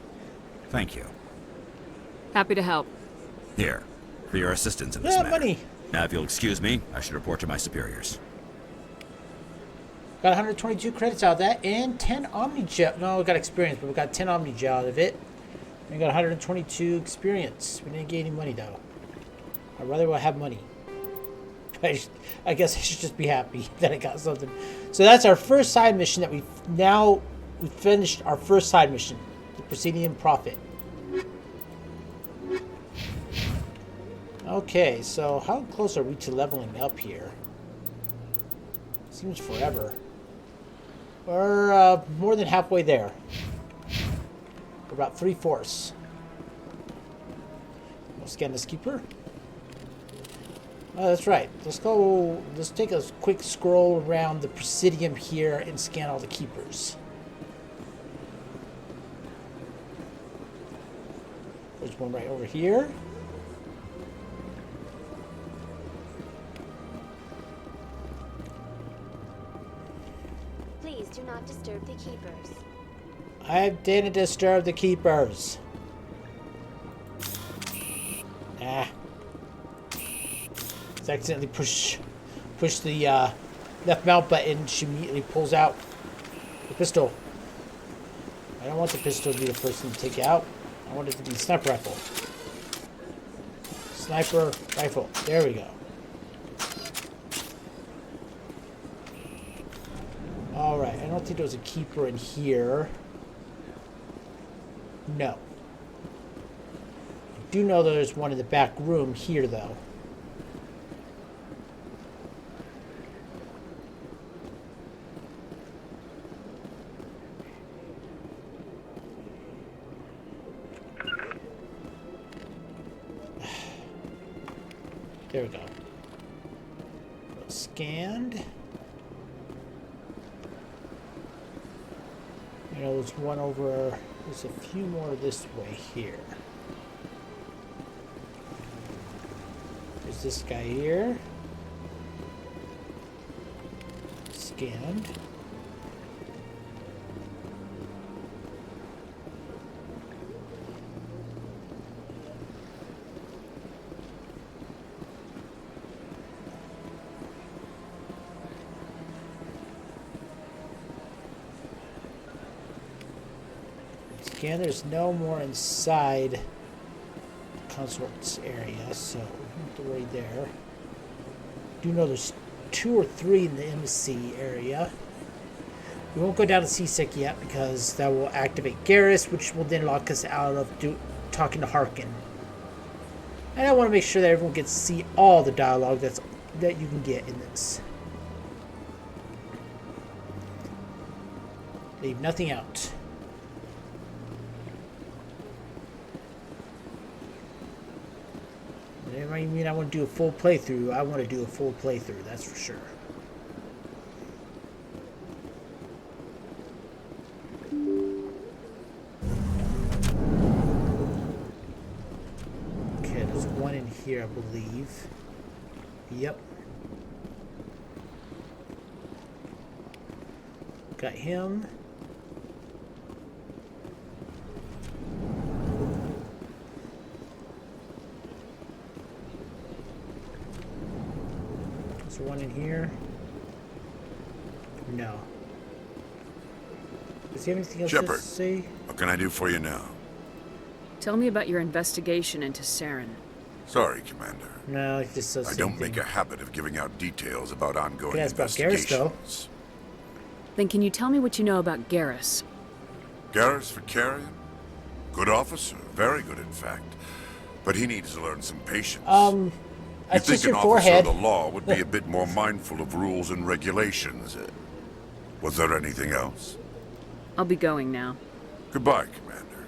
Thank you. Happy to help. Here, for your assistance in this matter. Money. Now, if you'll excuse me, I should report to my superiors. Got 122 credits out of that, and 10 Omnigel. No, we got experience, but we got 10 Omnigel out of it. We got 122 experience. We didn't get any money, though. I'd rather have money. I guess I should just be happy that I got something. So that's our first side mission that we finished our first side mission. The Presidium Prophet. Okay, so how close are we to leveling up here? Seems forever. We're more than halfway there. We're about 3/4. We'll scan this keeper. Oh, that's right. Let's take a quick scroll around the Presidium here and scan all the keepers. There's one right over here. Please do not disturb the keepers. I didn't disturb the keepers. Ah. Let's accidentally push the left mount button. She immediately pulls out the pistol. I don't want the pistol to be the first thing to take out. I want it to be sniper rifle. Sniper rifle. There we go. Alright, I don't think there was a keeper in here. No. I do know there's one in the back room here, though. There we go. Scanned. You know, there's one over. There's a few more this way here. There's this guy here. Scanned. Again, there's no more inside the consort's area, so we don't have to worry there. Do know there's 2 or 3 in the embassy area. We won't go down to CSEC yet because that will activate Garrus, which will then lock us out of talking to Harkin. And I want to make sure that everyone gets to see all the dialogue that you can get in this. Leave nothing out. It might mean I want to do a full playthrough. I want to do a full playthrough, that's for sure. Okay, there's one in here, I believe. Yep. Got him. There's one in here. No. Does he have anything else Shepard, to say? what can I do for you now? Tell me about your investigation into Saren. Sorry, Commander. No, he just says the I same don't make thing. a habit of giving out details about ongoing Yeah, it's about Garrus, though. investigations. Then can you tell me what you know about Garrus? Garrus Vakarian? Good officer, very good in fact. But he needs to learn some patience. You That's think just an your officer forehead. of the law would be a bit more mindful of rules and regulations. Was there anything else? I'll be going now. Goodbye, Commander.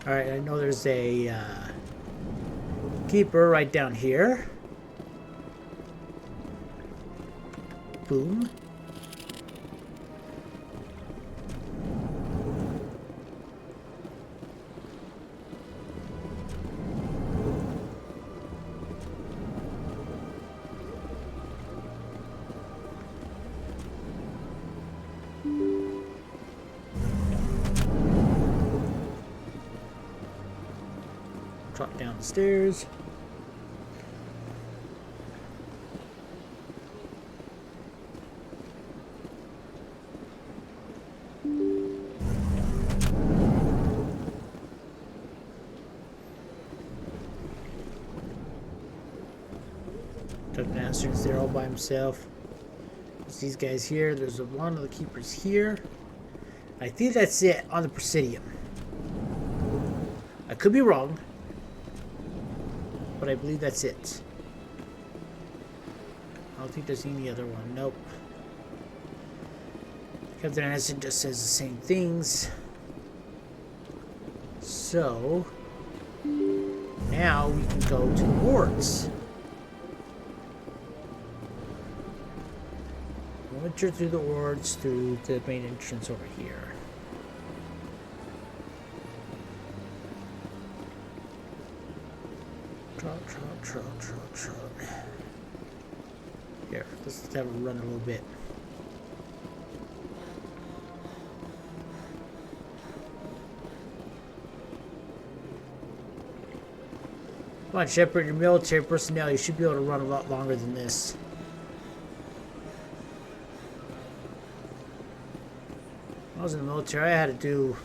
Alright, I know there's a keeper right down here. Boom. Drop down the stairs. Doug Master's there all by himself. There's these guys here. There's one of the keepers here. I think that's it on the Presidium. I could be wrong, but I believe that's it. I don't think there's any other one. Nope. Captain Anderson just says the same things. So now we can go to the wards. We'll enter through the wards through the main entrance over here. Trot. Here, let's have a run a little bit. Come on, Shepard, you're military personnel. You should be able to run a lot longer than this. When I was in the military, I had to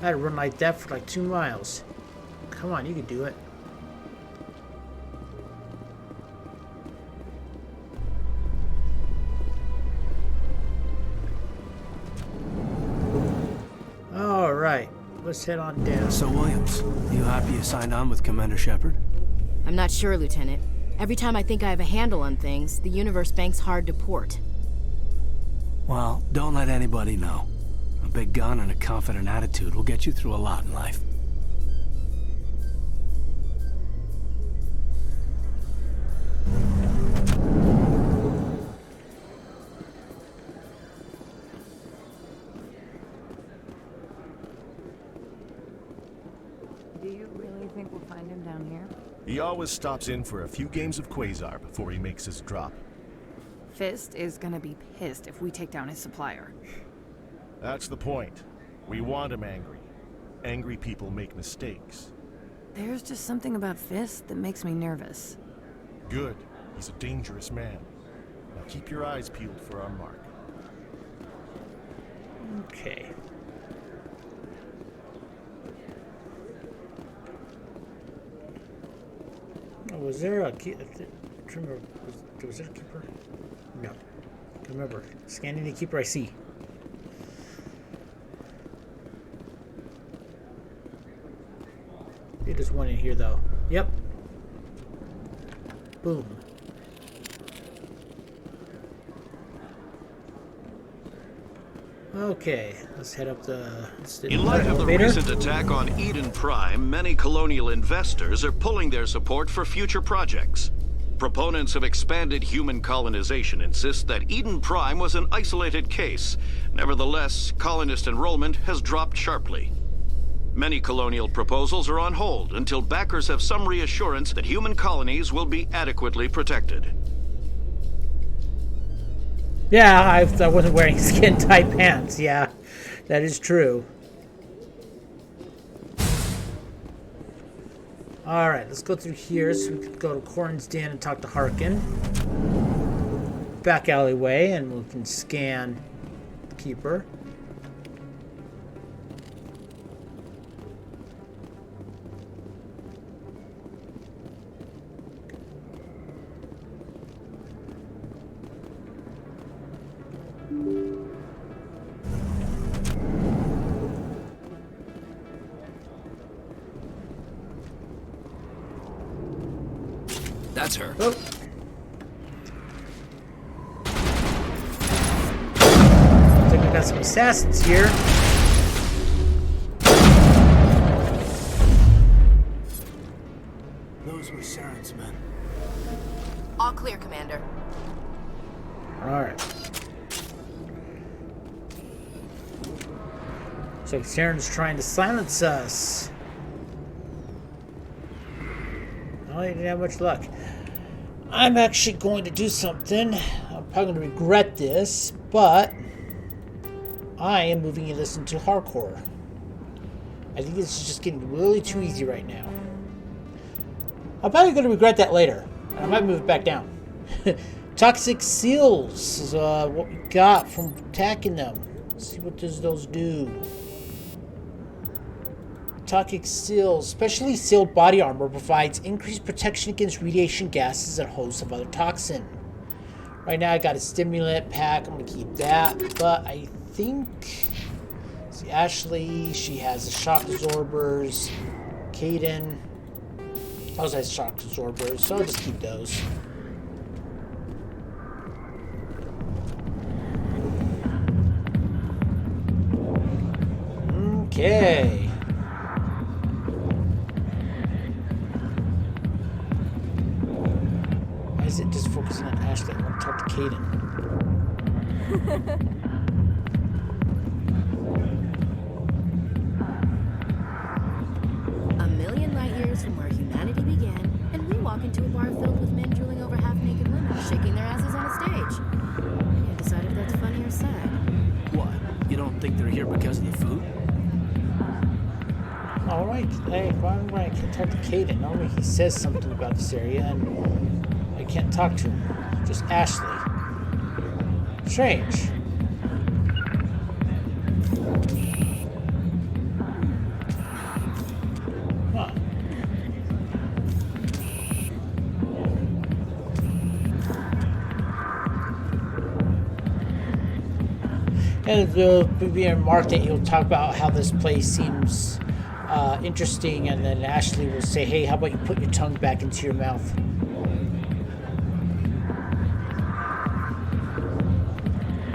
run like that for like 2 miles. Come on, you can do it. Alright, let's head on down. So, Williams, you happy you signed on with Commander Shepard? I'm not sure, Lieutenant. Every time I think I have a handle on things, the universe banks hard to port. Well, don't let anybody know. A big gun and a confident attitude will get you through a lot in life. Do you really think we'll find him down here? He always stops in for a few games of Quasar before he makes his drop. Fist is gonna be pissed if we take down his supplier. That's the point. We want him angry. Angry people make mistakes. There's just something about Fist that makes me nervous. Good. He's a dangerous man. Now keep your eyes peeled for our mark. Okay. Oh, was there a keeper? Was there a keeper? No. I can remember. Scanning the keeper I see. There's one in here though. Yep. Boom. Okay, let's head up the In light of the elevator. recent attack on Eden Prime, many colonial investors are pulling their support for future projects. Proponents of expanded human colonization insist that Eden Prime was an isolated case. Nevertheless, colonist enrollment has dropped sharply. Many colonial proposals are on hold until backers have some reassurance that human colonies will be adequately protected. Yeah, I wasn't wearing skin-tight pants. Yeah, that is true. Alright, let's go through here so we can go to Corrin's Den and talk to Harkin. Back alleyway, and we can scan the Keeper. That's her. Oh. Looks like we got some assassins here. Those were Saren's men. All clear, Commander. Alright. So Saren's trying to silence us. Oh, I didn't have much luck. I'm actually going to do something. I'm probably going to regret this, but I am moving this into hardcore. I think this is just getting really too easy right now. I'm probably going to regret that later. And I might move it back down. Toxic seals is what we got from attacking them. Let's see what does those do. Toxic seals, specially sealed body armor, provides increased protection against radiation gases and hosts of other toxin. Right now I got a stimulant pack, I'm going to keep that, but I think, see, Ashley, she has the shock absorbers, Caden also has shock absorbers, so I'll just keep those. Okay. Why is it just focusing on Ashley? I want to talk to Caden. A million light years from where humanity began, and we walk into a bar filled with men drooling over half-naked women, shaking their asses on a stage. I can't decide if that's funny or sad. What? You don't think they're here because of the food? Alright, hey, why I can't talk to Caden? Normally he says something about this area and I can't talk to him. Just Ashley. Strange. Huh. And there'll be a remark that you'll talk about how this place seems interesting, and then Ashley will say, hey, how about you put your tongue back into your mouth?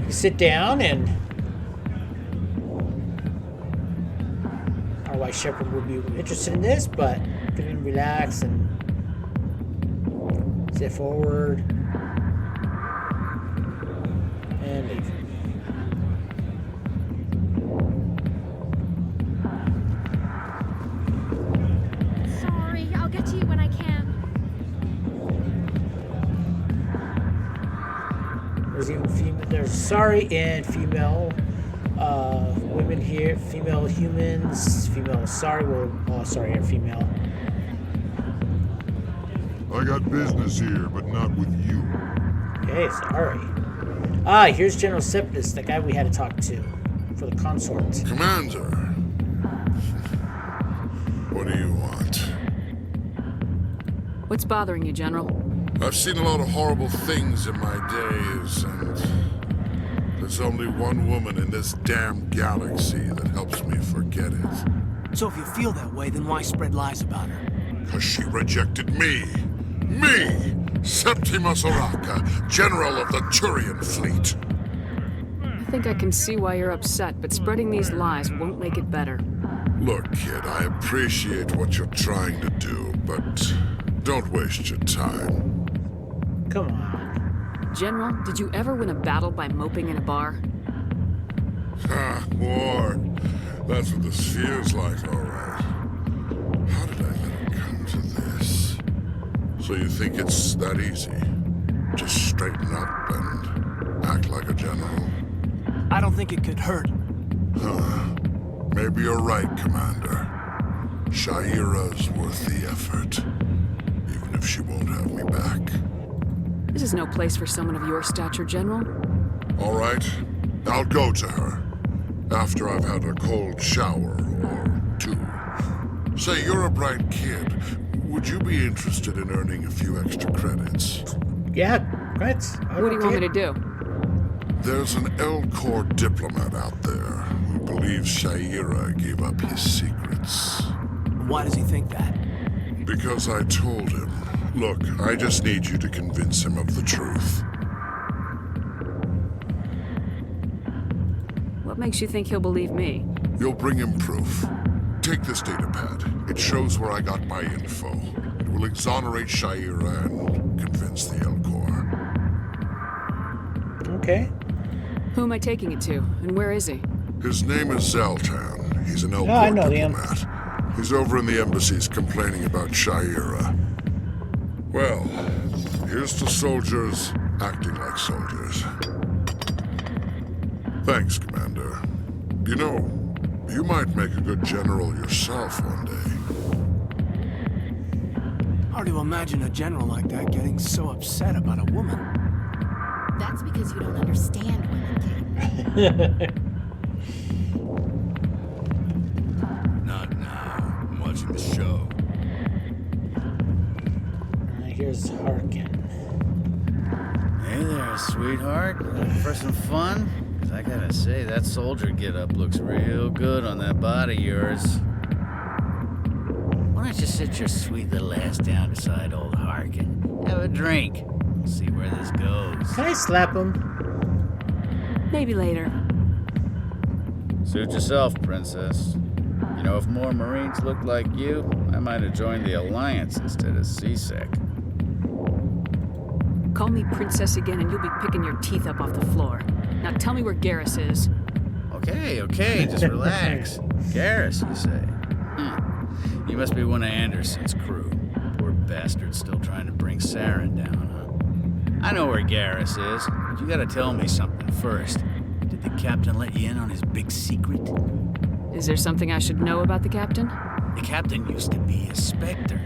You sit down, and our White Shepherd would be interested in this, but you can relax and sit forward and leave. There's sorry and female women here, female humans, female sorry, well, sorry and female. I got business here, but not with you. Okay, sorry. Ah, here's General Septus, the guy we had to talk to for the consort. Commander, what do you want? What's bothering you, General? I've seen a lot of horrible things in my days, and there's only one woman in this damn galaxy that helps me forget it. So if you feel that way, then why spread lies about her? Because she rejected me! Me! Septimus Oraka, General of the Turian Fleet! think I can see why you're upset, but spreading these lies won't make it better. Look, kid, I appreciate what you're trying to do, but don't waste your time. Come on. General, did you ever win a battle by moping in a bar? Ha, war. That's what this feels like, all right. How did I let it come to this? So you think it's that easy? Just straighten up and act like a general? I don't think it could hurt. Huh. Maybe you're right, Commander. Sha'ira's worth the effort. Even if she won't have me back. This is no place for someone of your stature, General. All right. I'll go to her. After I've had a cold shower or two. Say, you're a bright kid. Would you be interested in earning a few extra credits? Yeah, great. What do you want me to do? There's an Elcor diplomat out there who believes Sha'ira gave up his secrets. Why does he think that? Because I told him. Look, I just need you to convince him of the truth. What makes you think he'll believe me? You'll bring him proof. Take this datapad. It shows where I got my info. It will exonerate Sha'ira and convince the Elcor. Okay. Who am I taking it to, and where is he? His name is Zaltan. He's an Elcor I know diplomat. He's over in the embassies complaining about Sha'ira. Well, here's to soldiers acting like soldiers. Thanks, Commander. You know, you might make a good general yourself one day. Hard to imagine a general like that getting so upset about a woman. That's because you don't understand women, kid. Not now. I'm watching the show. Here's Harkin. Hey there, sweetheart. Looking for some fun? 'Cause I gotta say, that soldier get-up looks real good on that body of yours. Why don't you sit your sweet little ass down beside old Harkin? Have a drink. See where this goes. Can I slap him? Maybe later. Suit yourself, princess. You know, if more Marines looked like you, I might have joined the Alliance instead of CSEC. Call me princess again and you'll be picking your teeth up off the floor. Now tell me where Garrus is. Okay, just relax. Garrus, you say? He must be one of Anderson's crew. Poor bastard still trying to bring Saren down, huh? I know where Garrus is, but you gotta tell me something first. Did the captain let you in on his big secret? Is there something I should know about the captain? The captain used to be a Spectre.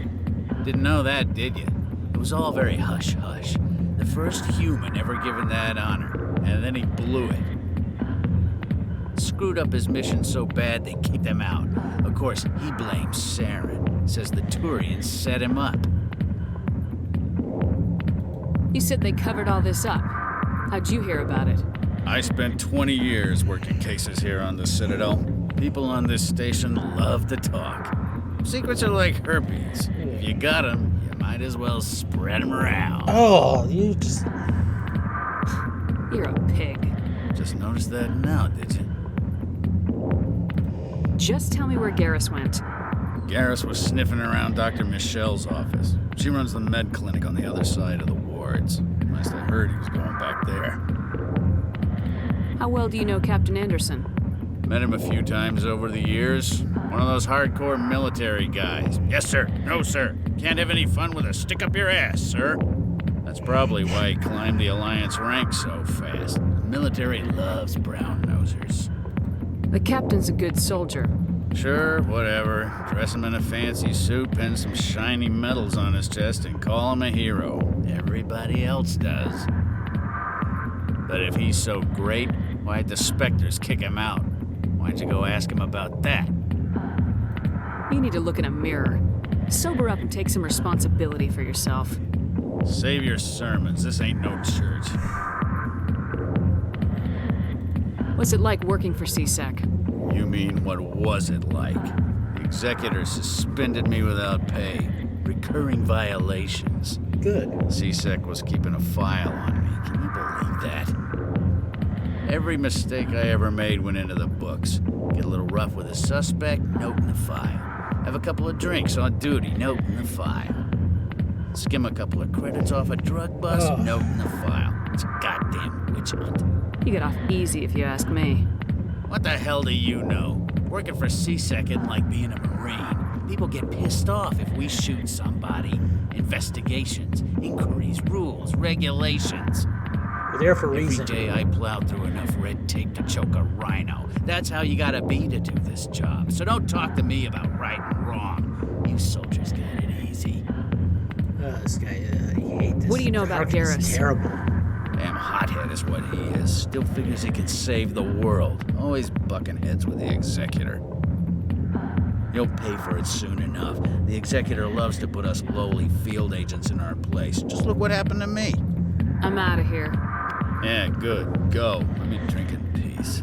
Didn't know that, did you? It was all very hush-hush. The first human ever given that honor, and then he blew it. Screwed up his mission so bad they kicked him out. Of course, he blames Saren. Says the Turians set him up. You said they covered all this up. How'd you hear about it? I spent 20 years working cases here on the Citadel. People on this station love to talk. Secrets are like herpes. If you got them, you might as well spread them around. Oh, you just... You're a pig. Just noticed that now, did you? Just tell me where Garrus went. Garrus was sniffing around Dr. Michelle's office. She runs the med clinic on the other side of the wards. Last I heard, he was going back there. How well do you know Captain Anderson? Met him a few times over the years. One of those hardcore military guys. Yes, sir. No, sir. Can't have any fun with a stick up your ass, sir. That's probably why he climbed the Alliance ranks so fast. The military loves brown-nosers. The captain's a good soldier. Sure, whatever. Dress him in a fancy suit, pin some shiny medals on his chest, and call him a hero. Everybody else does. But if he's so great, why'd the Spectres kick him out? Why'd you go ask him about that? You need to look in a mirror. Sober up and take some responsibility for yourself. Save your sermons. This ain't no church. What's it like working for CSEC? You mean, what was it like? The executor suspended me without pay. Recurring violations. Good. CSEC was keeping a file on me. Can you believe that? Every mistake I ever made went into the books. Get a little rough with a suspect, note in the file. Have a couple of drinks on duty, note in the file. Skim a couple of credits off a drug bust, note in the file. It's a goddamn witch hunt. You get off easy if you ask me. What the hell do you know? Working for C-Sec isn't like being a Marine. People get pissed off if we shoot somebody. Investigations, inquiries, rules, regulations. We're there for a reason. Every day I plowed through enough red tape to choke a rhino. That's how you gotta be to do this job. So don't talk to me about right and wrong. You soldiers got it easy. This guy, he hates this. What do you know about Harkins is Garrus? terrible. Damn hothead is what he is. Still figures he can save the world. Always bucking heads with the Executor. He'll pay for it soon enough. The Executor loves to put us lowly field agents in our place. Just look what happened to me. I'm out of here. Yeah, good. Go. Let me drink in peace.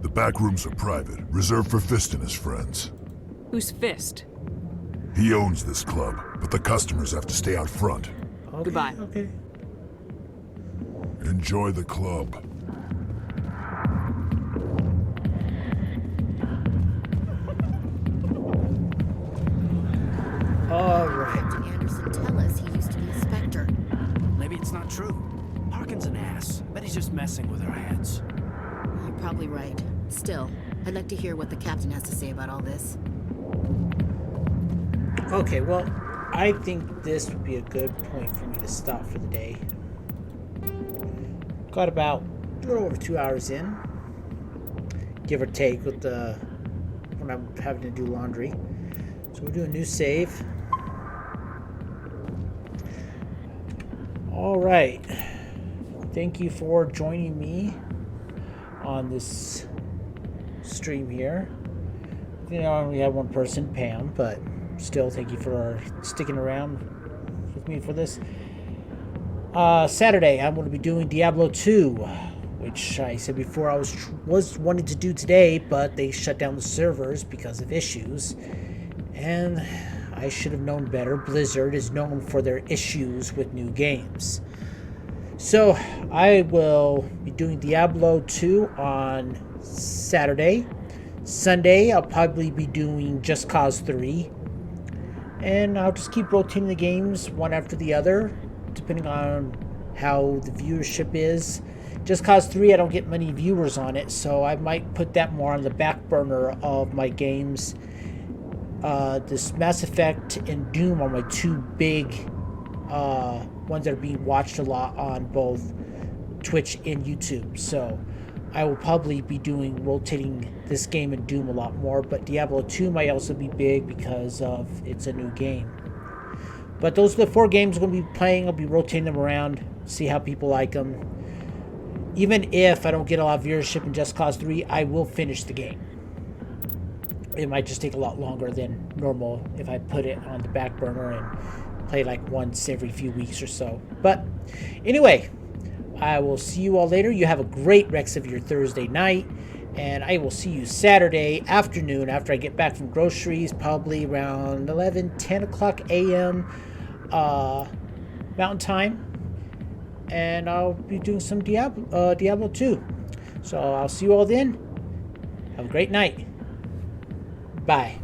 The back rooms are private, reserved for Fist and his friends. Who's Fist? He owns this club, but the customers have to stay out front. Okay, Goodbye. Okay. Enjoy the club. All right. Captain Anderson tell us he used to be a Spectre. Maybe it's not true. Harkin's an ass. Bet he's just messing with our heads. You're probably right. Still, I'd like to hear what the captain has to say about all this. Okay, well, I think this would be a good point for me to stop for the day. Got about a little over 2 hours in, give or take, with the when I'm having to do laundry. So we'll do a new save. All right. Thank you for joining me on this stream here. You know, I only have one person, Pam, but still, thank you for sticking around with me for this. Saturday, I'm going to be doing Diablo 2, which I said before I was wanting to do today, but they shut down the servers because of issues. And I should have known better. Blizzard is known for their issues with new games. So I will be doing Diablo 2 on Saturday. Sunday, I'll probably be doing Just Cause 3. And I'll just keep rotating the games one after the other, depending on how the viewership is. Just Cause 3, I don't get many viewers on it, so I might put that more on the back burner of my games. This Mass Effect and Doom are my two big ones that are being watched a lot on both Twitch and YouTube. So I will probably be rotating this game and Doom a lot more, but Diablo 2 might also be big because of it's a new game. But those are the 4 games I'm going to be playing. I'll be rotating them around, see how people like them. Even if I don't get a lot of viewership in Just Cause 3, I will finish the game. It might just take a lot longer than normal if I put it on the back burner and play like once every few weeks or so. But anyway, I will see you all later. You have a great rest of your Thursday night, and I will see you Saturday afternoon after I get back from groceries, probably around 10 o'clock a.m. Mountain Time, and I'll be doing some Diablo 2. So I'll see you all then. Have a great night. Bye.